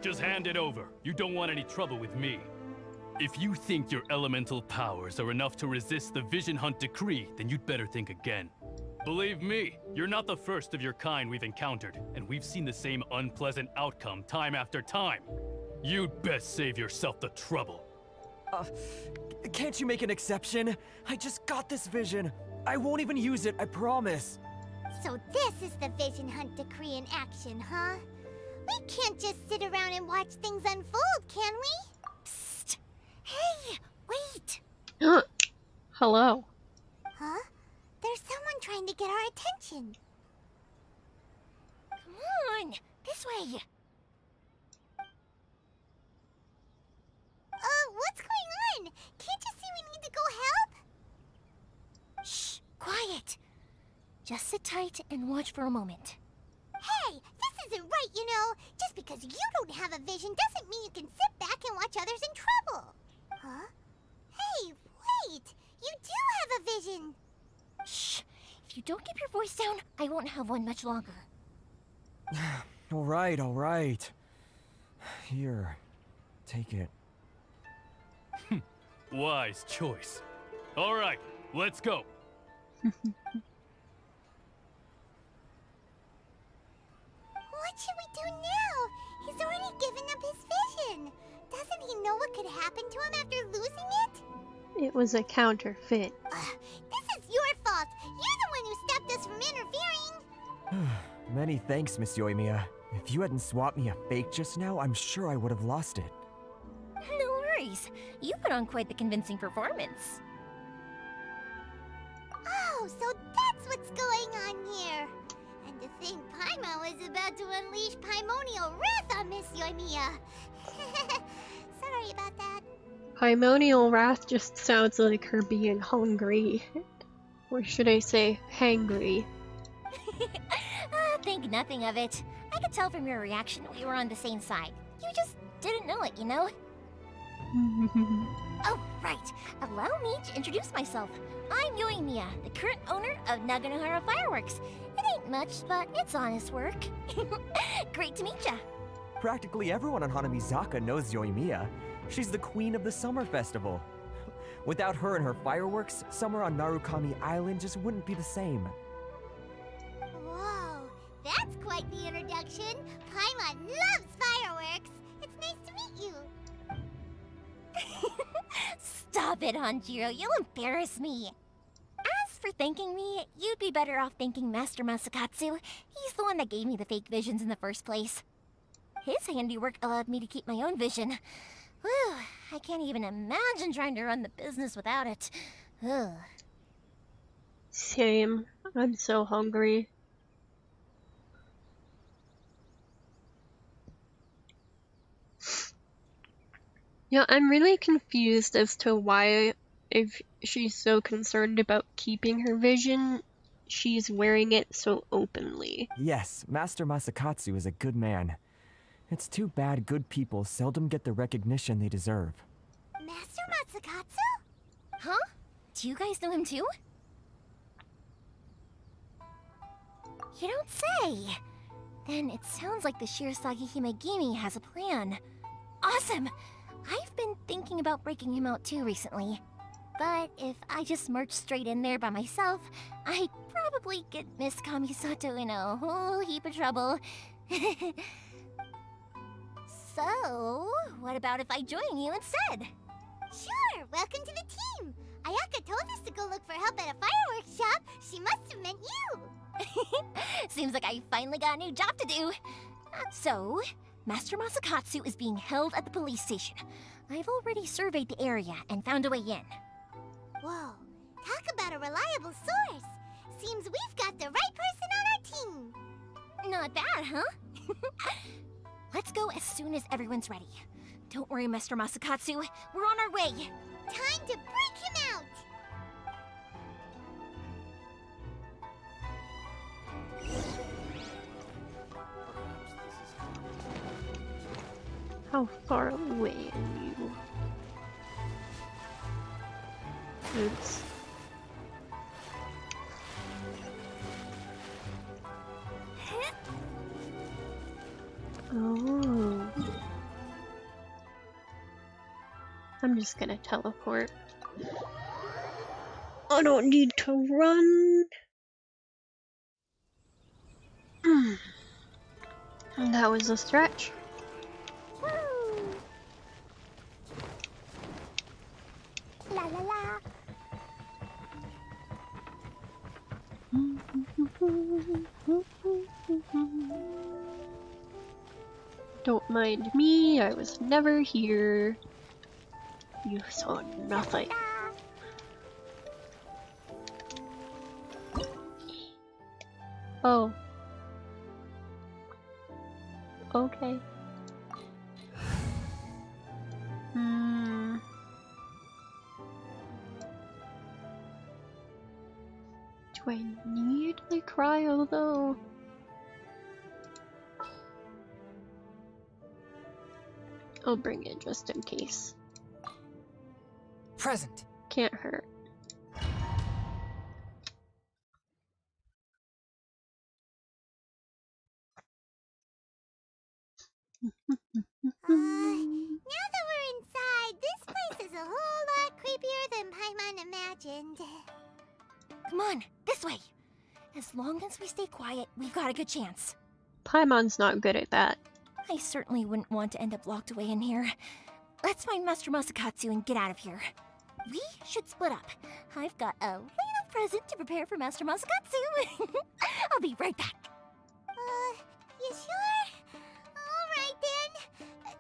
Just hand it over. You don't want any trouble with me. If you think your elemental powers are enough to resist the Vision Hunt decree, then you'd better think again. Believe me, you're not the first of your kind we've encountered, and we've seen the same unpleasant outcome time after time. You'd best save yourself the trouble. Can't you make an exception? I just got this vision. I won't even use it, I promise. So this is the Vision Hunt decree in action, huh? We can't just sit around and watch things unfold, can we? Psst! Hey, wait! Hello. Huh? There's someone trying to get our attention. Come on, this way. What's going on? Can't you see we need to go help? Shh, quiet. Just sit tight and watch for a moment. Hey, this isn't right, you know. Just because you don't have a vision doesn't mean you can sit back and watch others in trouble. Huh? Hey, wait! You do have a vision! Shh! If you don't keep your voice down, I won't have one much longer. All right. Here, take it. Wise choice. All right, let's go. What should we do now? He's already given up his vision. Doesn't he know what could happen to him after losing it? It was a counterfeit. This is your fault. You're the one who stopped us from interfering. Many thanks, Miss Yoimiya. If you hadn't swapped me a fake just now, I'm sure I would have lost it. No worries. You put on quite the convincing performance. Oh, so that's what's going on here. And to think Paimon was about to unleash Paimonial wrath on Miss Yoimiya. Sorry about that. Paimonial wrath just sounds like her being hungry. Or should I say, hangry. Think nothing of it. I could tell from your reaction we were on the same side. You just didn't know it, you know? Oh, right. Allow me to introduce myself. I'm Yoimiya, the current owner of Naganohara Fireworks. It ain't much, but it's honest work. Great to meet ya. Practically everyone on Hanamizaka knows Yoimiya. She's the queen of the summer festival. Without her and her fireworks, summer on Narukami Island just wouldn't be the same. Whoa, that's quite the introduction. Paimon loves fireworks. It's nice to meet you. Stop it, Hanjiro. You'll embarrass me. As for thanking me, you'd be better off thanking Master Masakatsu. He's the one that gave me the fake visions in the first place. His handiwork allowed me to keep my own vision. Whew, I can't even imagine trying to run the business without it. Ugh. Same. I'm so hungry. Yeah, I'm really confused as to why, if she's so concerned about keeping her vision, she's wearing it so openly. Yes, Master Masakatsu is a good man. It's too bad good people seldom get the recognition they deserve. Master Matsukatsu? Huh? Do you guys know him too? You don't say! Then it sounds like the Shirasagi Himegimi has a plan. Awesome! I've been thinking about breaking him out too recently. But if I just marched straight in there by myself, I'd probably get Miss Kamisato in a whole heap of trouble. So, what about if I join you instead? Sure, welcome to the team! Ayaka told us to go look for help at a fireworks shop. She must have meant you! Seems like I finally got a new job to do. So, Master Masakatsu is being held at the police station. I've already surveyed the area and found a way in. Whoa, talk about a reliable source! Seems we've got the right person on our team! Not bad, huh? Let's go as soon as everyone's ready. Don't worry, Mr. Masakatsu. We're on our way. Time to break him out! How far away are you? Oops. Oh. I'm just gonna teleport. I don't need to run. That was a stretch. La la la. Don't mind me, I was never here. You saw nothing. Oh. Okay. Do I need the cryo though? I'll bring it just in case. Present. Can't hurt. Now that we're inside, this place is a whole lot creepier than Paimon imagined. Come on, this way. As long as we stay quiet, we've got a good chance. Paimon's not good at that. I certainly wouldn't want to end up locked away in here. Let's find Master Masakatsu and get out of here. We should split up. I've got a little present to prepare for Master Masakatsu. I'll be right back. You sure? Alright then.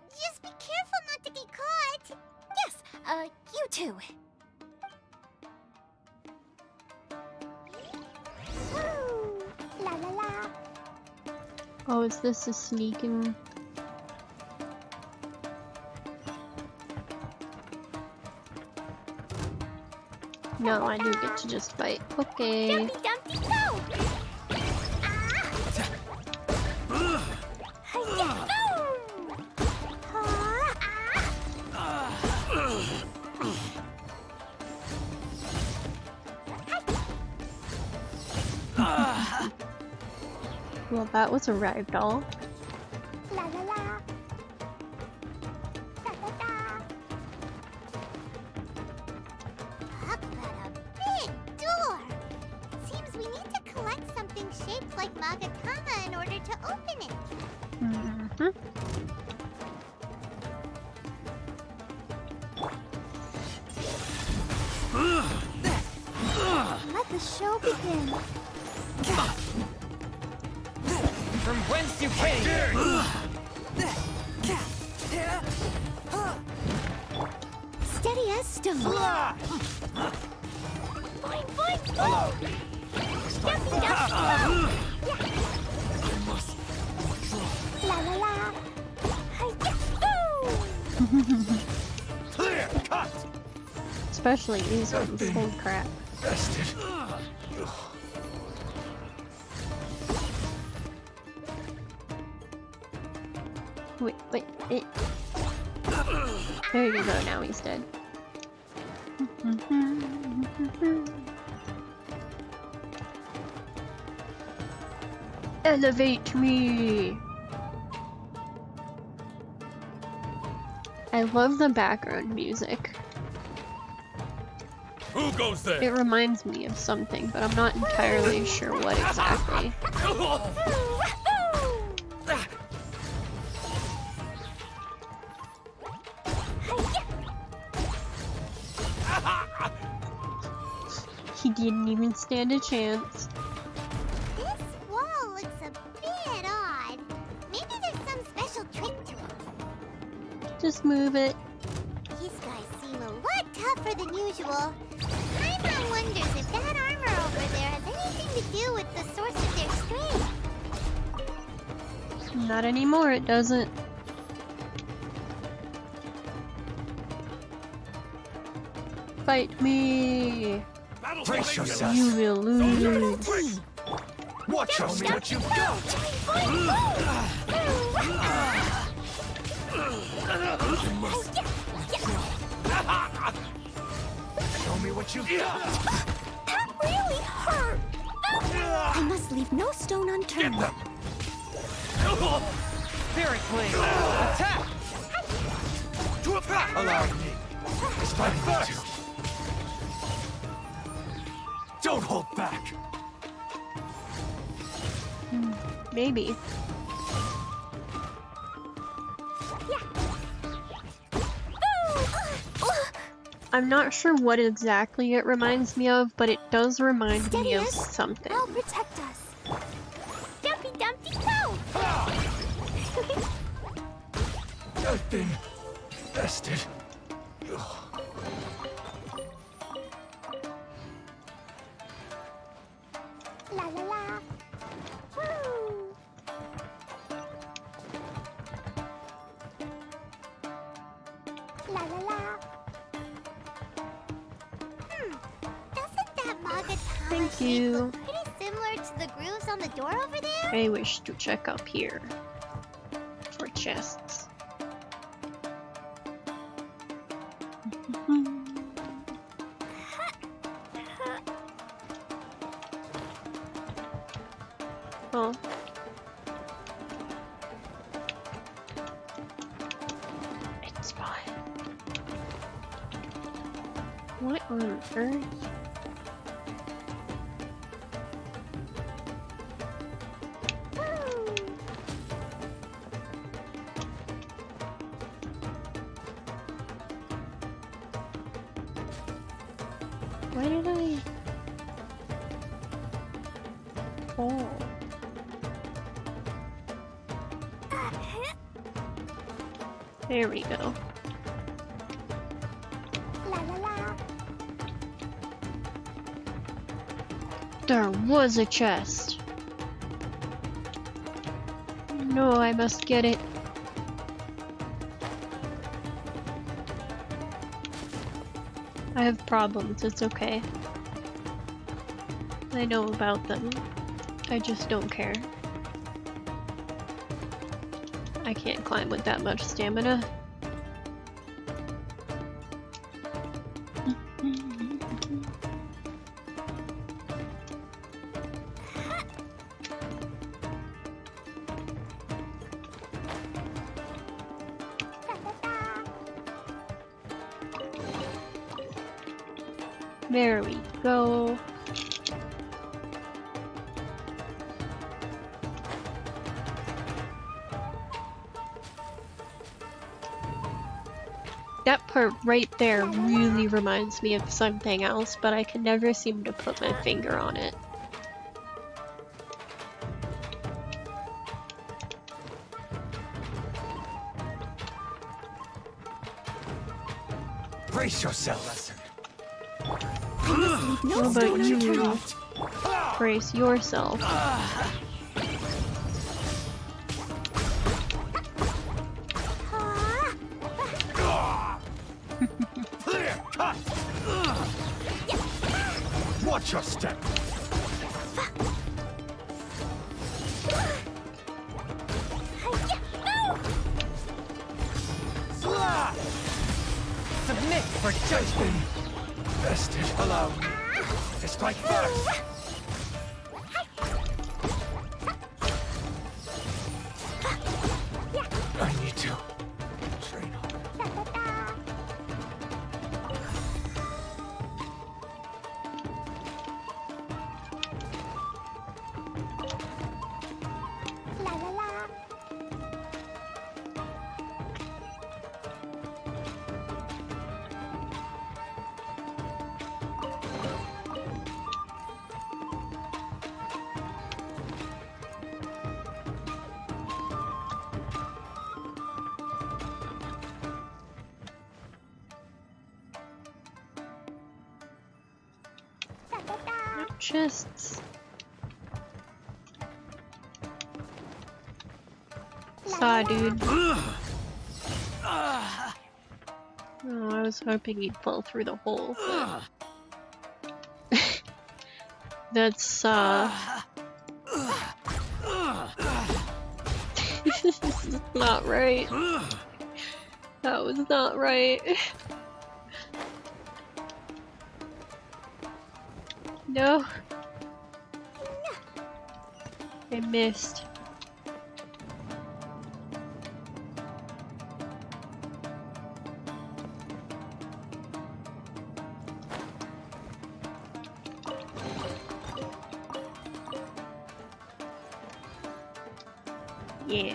Just be careful not to get caught. Yes, you too. Woo! La la la. Oh, is this a sneaking? No, I do get to just fight. Okay. Jumpy Dumpty go! Well, that was a ragdoll. La la la. Da da da. Talk about a big door. It seems we need to collect something shaped like Magatama in order to open it. Let the show begin. From whence you came! Steady as stone. Fly! Boing, boing, boing! Clear! Cut! Especially these ones. Holy crap. Bested. Wait. There you go, now he's dead. Elevate me! I love the background music. Who goes there? It reminds me of something, but I'm not entirely sure what exactly. He didn't even stand a chance. This wall looks a bit odd. Maybe there's some special trick to it. Just move it. These guys seem a lot tougher than usual. Paimon wonders if that armor over there has anything to do with the source of their strength. Not anymore, it doesn't. Fight me! Brace yourself. You will lose. Watch us, what you've got. Show me what you've got. That really hurt. I must leave no stone unturned. Get them. Spirit Blade! Attack! Allow me. Strike first. Don't hold back. Maybe. I'm not sure what exactly it reminds me of, but it does remind me of something. I'll protect us. Dumpy Dumpty Toe! I've been bested. La la la. Woo! La la la. Doesn't that Magatama Thank shape you. look pretty similar to the grooves on the door over there? I wish to check up here for chests. Oh. It's fine. What on earth? Why did I... Oh. There we go. La la la. There was a chest. No, I must get it. I have problems, it's okay. I know about them. I just don't care. I can't climb with that much stamina. There we go. That part right there really reminds me of something else, but I can never seem to put my finger on it. Brace yourself. What about you? Brace yourself. Watch your step! Submit for judgment! Vestige allow me to strike first! I need to train on. La la la. Chests. Saw, dude. Oh, I was hoping he'd fall through the hole. That's this is not right. That was not right. No. I missed. Yeah.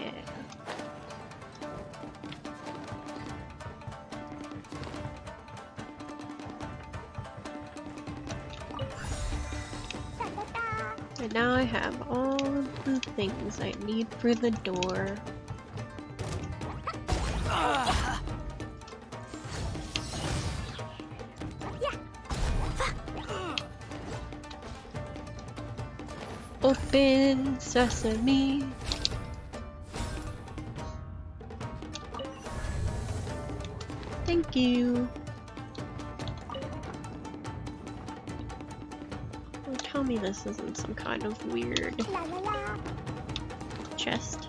And now I have all the things I need for the door. Open sesame. Thank you. Oh, tell me this isn't some kind of weird chest.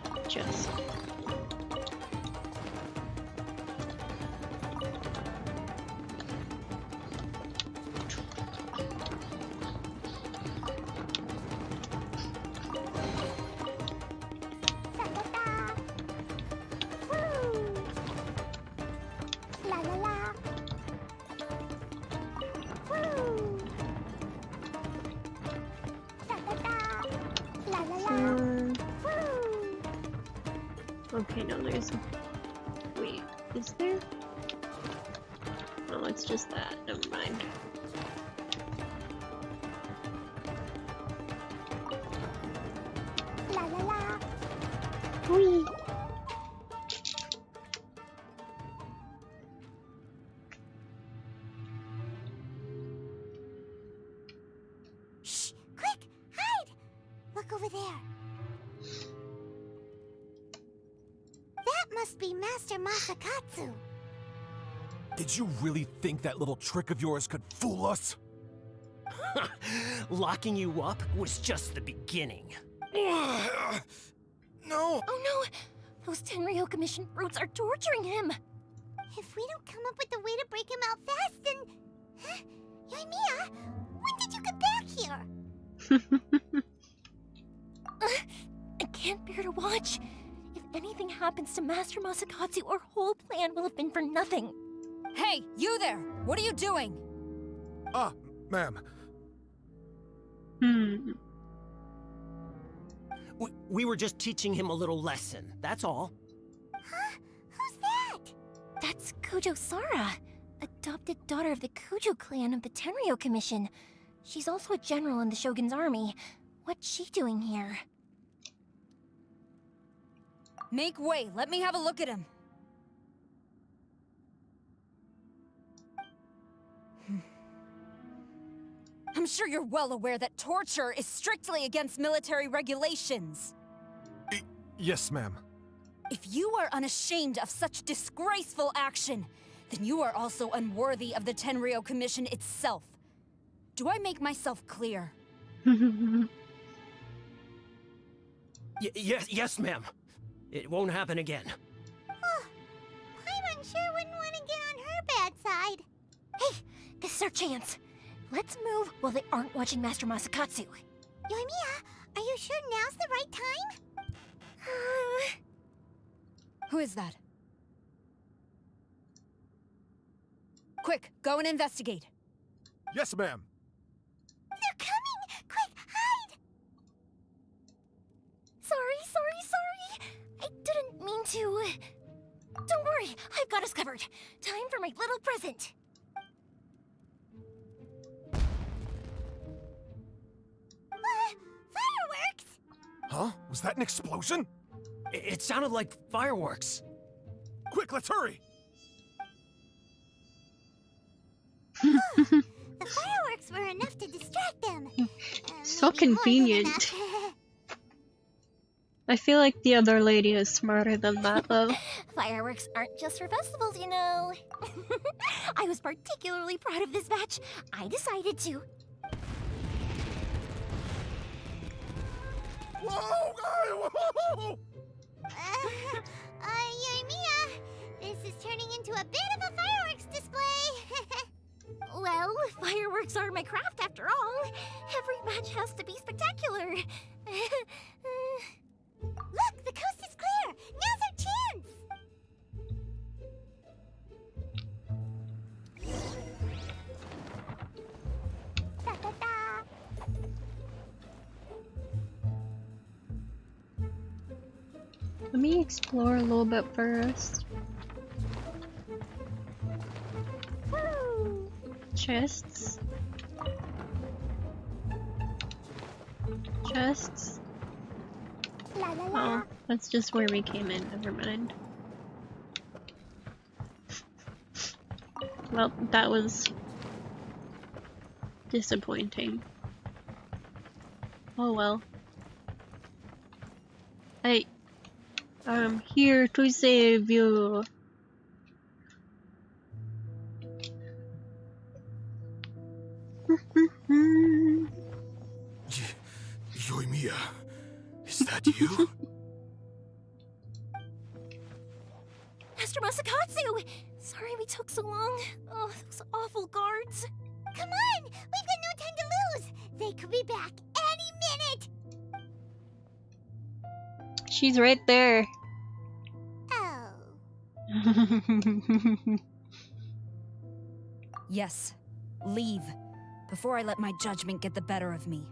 Okay, no, there's... Wait, is there? Oh, it's just that. Never mind. La la la. Whee! Shh! Quick! Hide! Look over there. That must be Master Masakatsu. Did you really think that little trick of yours could fool us? Locking you up was just the beginning. No! Oh no! Those Tenryou Commission brutes are torturing him! If we don't come up with a way to break him out fast, then... Huh? Yoimiya, when did you get back here? I can't bear to watch. If anything happens to Master Masakatsu, our whole plan will have been for nothing. Hey, you there! What are you doing? Ma'am. We were just teaching him a little lesson, that's all. Huh? Who's that? That's Kujo Sara, adopted daughter of the Kujo clan of the Tenryou Commission. She's also a general in the Shogun's army. What's she doing here? Make way, let me have a look at him. I'm sure you're well aware that torture is strictly against military regulations. Yes, ma'am. If you are unashamed of such disgraceful action, then you are also unworthy of the Tenryou Commission itself. Do I make myself clear? Yes, ma'am. It won't happen again. Paimon sure wouldn't want to get on her bad side. Hey, this is our chance. Let's move while they aren't watching Master Masakatsu. Yoimiya, are you sure now's the right time? Who is that? Quick, go and investigate. Yes, ma'am. They're coming! Quick, hide! Sorry. I didn't mean to. Don't worry, I've got us covered. Time for my little present. Fireworks! Huh? Was that an explosion? It sounded like fireworks. Quick, let's hurry! The fireworks were enough to distract them. So Maybe more than convenient. enough. I feel like the other lady is smarter than that, though. Fireworks aren't just for festivals, you know. I was particularly proud of this batch. I decided to. Whoa! Yoimiya, this is turning into a bit of a fireworks display. Well, fireworks are my craft after all. Every match has to be spectacular. Look, the coast is clear. Now's our chance. Let me explore a little bit first. Chests. Chests. Oh, that's just where we came in, never mind. Well, that was disappointing. Oh well. I'm here to save you. Yoimiya, is that you? Master Masakatsu! Sorry we took so long. Oh, those awful guards. Come on! We've got no time to lose! They could be back any minute! She's right there. Oh. Yes. Leave. Before I let my judgment get the better of me.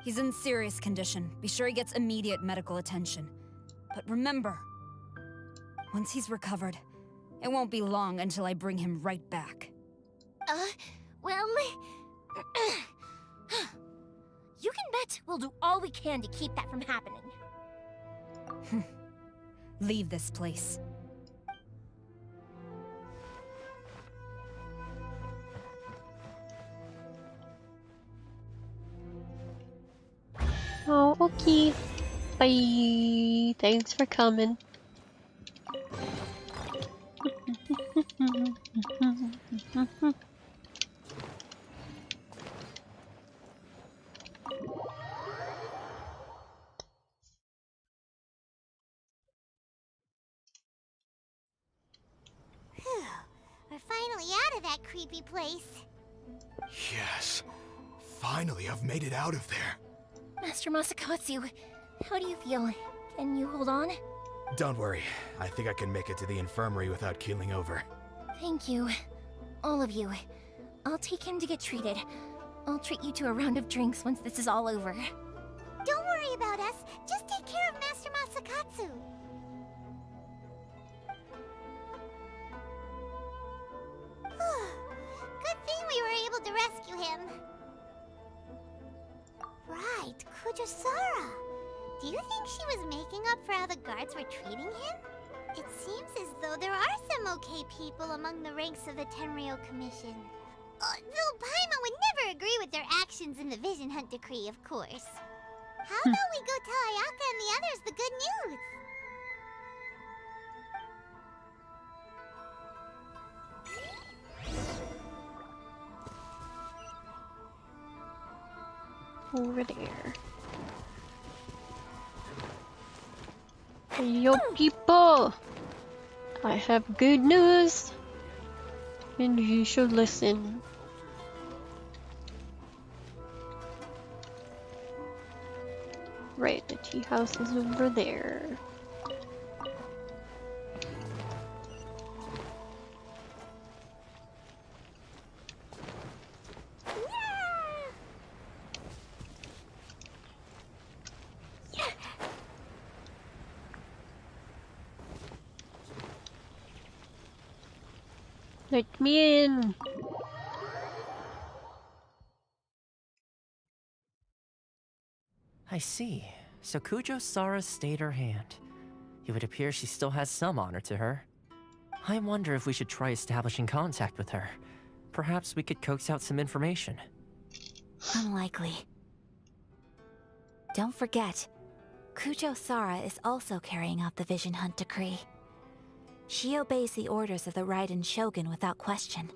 He's in serious condition. Be sure he gets immediate medical attention. But remember, once he's recovered, it won't be long until I bring him right back. Well... you can bet we'll do all we can to keep that from happening. Leave this place. Oh, okay. Bye. Thanks for coming. We're finally out of that creepy place. Yes. Finally, I've made it out of there. Master Masakatsu, how do you feel? Can you hold on? Don't worry. I think I can make it to the infirmary without keeling over. Thank you. All of you. I'll take him to get treated. I'll treat you to a round of drinks once this is all over. Don't worry about us. Just take care of Master Masakatsu. Good thing we were able to rescue him. Right, Kujosara. Do you think she was making up for how the guards were treating him? It seems as though there are some okay people among the ranks of the Tenryou Commission. Though Paimon would never agree with their actions in the Vision Hunt Decree, of course. How about we go tell Ayaka and the others the good news? over there. Yo, people! I have good news, and you should listen. Right, the tea house is over there. Let me in! I see. So Kujo Sara stayed her hand. It would appear she still has some honor to her. I wonder if we should try establishing contact with her. Perhaps we could coax out some information. Unlikely. Don't forget, Kujo Sara is also carrying out the Vision Hunt decree. She obeys the orders of the Raiden Shogun without question.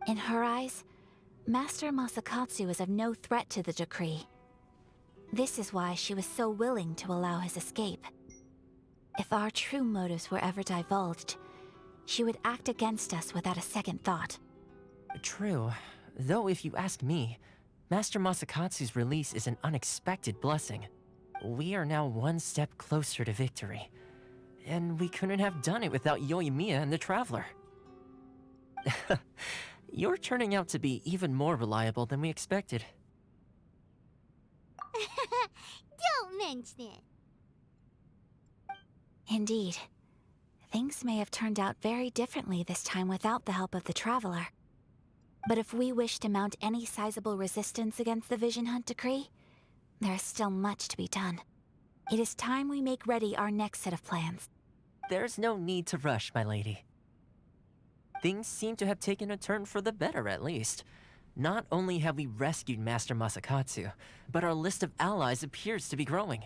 In her eyes, Master Masakatsu is of no threat to the decree. This is why she was so willing to allow his escape. If our true motives were ever divulged, she would act against us without a second thought. True. Though if you ask me, Master Masakatsu's release is an unexpected blessing. We are now one step closer to victory. And we couldn't have done it without Yoimiya and the Traveler. You're turning out to be even more reliable than we expected. Don't mention it. Indeed. Things may have turned out very differently this time without the help of the Traveler. But if we wish to mount any sizable resistance against the Vision Hunt decree, there is still much to be done. It is time we make ready our next set of plans. There's no need to rush, my lady. Things seem to have taken a turn for the better, at least. Not only have we rescued Master Masakatsu, but our list of allies appears to be growing.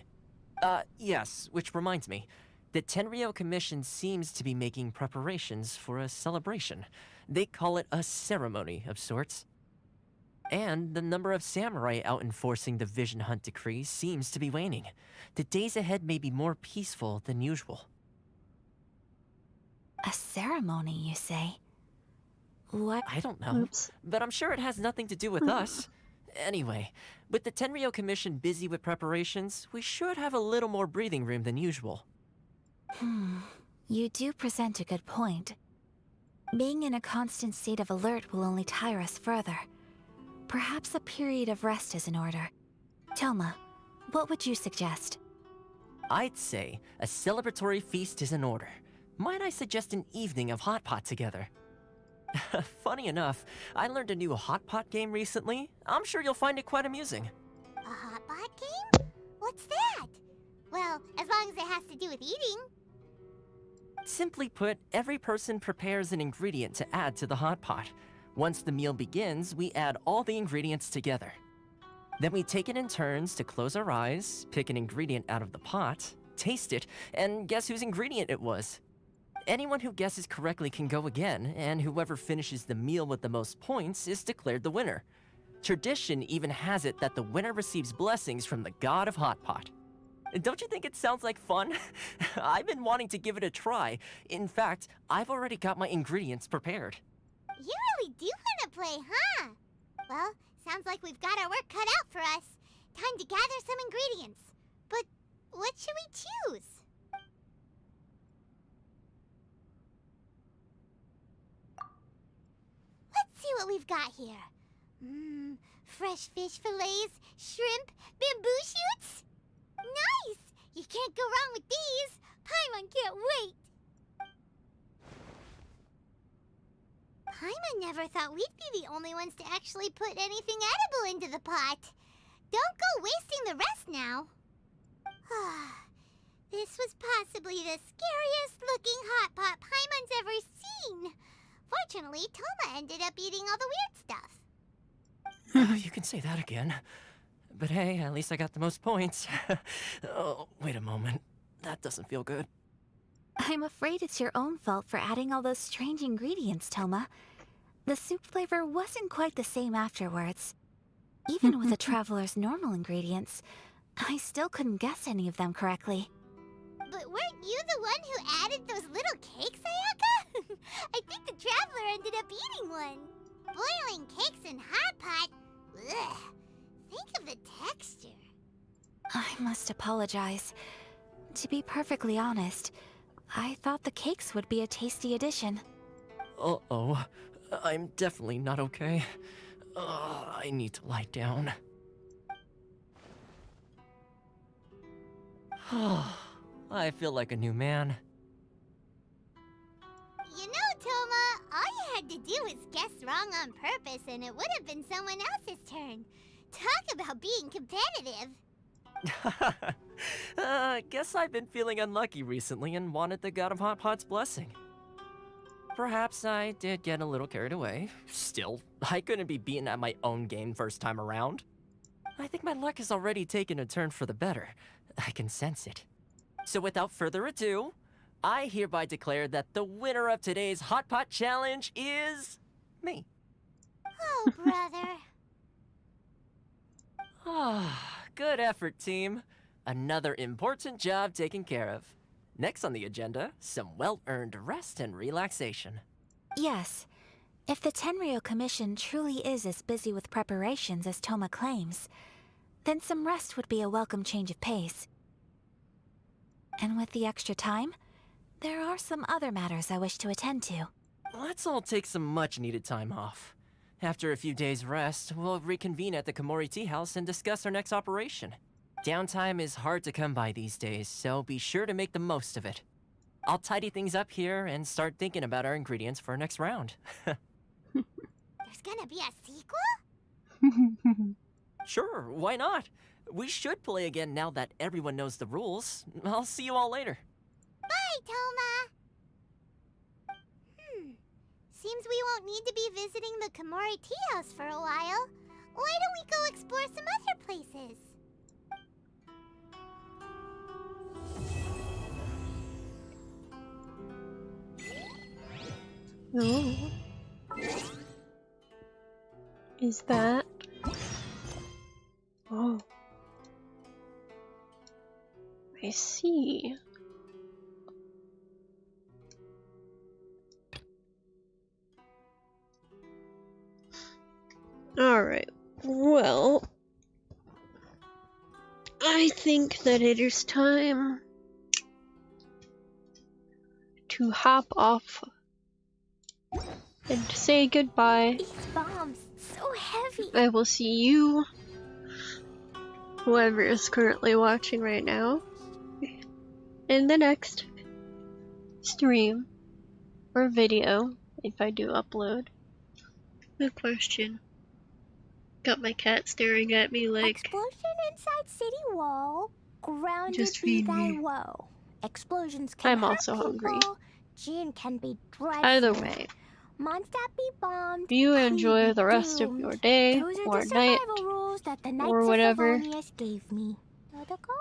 Yes, which reminds me. The Tenryou Commission seems to be making preparations for a celebration. They call it a ceremony of sorts. And the number of samurai out enforcing the Vision Hunt decree seems to be waning. The days ahead may be more peaceful than usual. A ceremony, you say? What? I don't know, but I'm sure it has nothing to do with us. Anyway, with the Tenryou Commission busy with preparations, we should have a little more breathing room than usual. You do present a good point. Being in a constant state of alert will only tire us further. Perhaps a period of rest is in order. Toma, what would you suggest? I'd say a celebratory feast is in order. Might I suggest an evening of hot pot together? Funny enough, I learned a new hot pot game recently. I'm sure you'll find it quite amusing. A hot pot game? What's that? Well, as long as it has to do with eating. Simply put, every person prepares an ingredient to add to the hot pot. Once the meal begins, we add all the ingredients together. Then we take it in turns to close our eyes, pick an ingredient out of the pot, taste it, and guess whose ingredient it was. Anyone who guesses correctly can go again, and whoever finishes the meal with the most points is declared the winner. Tradition even has it that the winner receives blessings from the god of hot pot. Don't you think it sounds like fun? I've been wanting to give it a try. In fact, I've already got my ingredients prepared. You really do want to play, huh? Well, sounds like we've got our work cut out for us. Time to gather some ingredients. But what should we choose? Let's see what we've got here. Fresh fish fillets, shrimp, bamboo shoots. Nice! You can't go wrong with these. Paimon can't wait. Paimon never thought we'd be the only ones to actually put anything edible into the pot. Don't go wasting the rest now. This was possibly the scariest looking hot pot Paimon's ever seen. Fortunately, Toma ended up eating all the weird stuff. You can say that again. But hey, at least I got the most points. Oh, wait a moment. That doesn't feel good. I'm afraid it's your own fault for adding all those strange ingredients, Toma. The soup flavor wasn't quite the same afterwards. Even with a traveler's normal ingredients, I still couldn't guess any of them correctly. But weren't you the one who added those little cakes, Ayaka? I think the traveler ended up eating one. Boiling cakes in hot pot? Ugh. Think of the texture. I must apologize. To be perfectly honest, I thought the cakes would be a tasty addition. Uh-oh. I'm definitely not okay. I need to lie down. I feel like a new man. You know, Toma, all you had to do was guess wrong on purpose and it would have been someone else's turn. Talk about being competitive. Guess I've been feeling unlucky recently and wanted the God of Hot Pot's blessing. Perhaps I did get a little carried away. Still, I couldn't be beaten at my own game first time around. I think my luck has already taken a turn for the better. I can sense it. So without further ado, I hereby declare that the winner of today's Hot Pot Challenge is... me. Oh, brother. Good effort, team. Another important job taken care of. Next on the agenda, some well-earned rest and relaxation. Yes. If the Tenryo Commission truly is as busy with preparations as Toma claims, then some rest would be a welcome change of pace. And with the extra time, there are some other matters I wish to attend to. Let's all take some much-needed time off. After a few days' rest, we'll reconvene at the Komori Tea House and discuss our next operation. Downtime is hard to come by these days, so be sure to make the most of it. I'll tidy things up here and start thinking about our ingredients for our next round. There's gonna be a sequel? Sure, why not? We should play again now that everyone knows the rules. I'll see you all later. Bye, Toma! Seems we won't need to be visiting the Komori Tea House for a while. Why don't we go explore some other places? Oh. Is that? Oh. I see. Alright, well, I think that it is time to hop off and say goodbye. These bombs, so heavy. I will see you, whoever is currently watching right now, in the next stream or video, if I do upload. Good question. Got my cat staring at me like... Explosion inside city wall. Grounded Just be feed thy me. woe. Explosions can I'm hurt also hungry. people. Jin can be dreadful. Either way, Mondstadt be bombed. do you Clee enjoy be the rest of doomed. your day Those are or the night survival rules that the Knights or whatever? of Favonius gave me. Gotta go?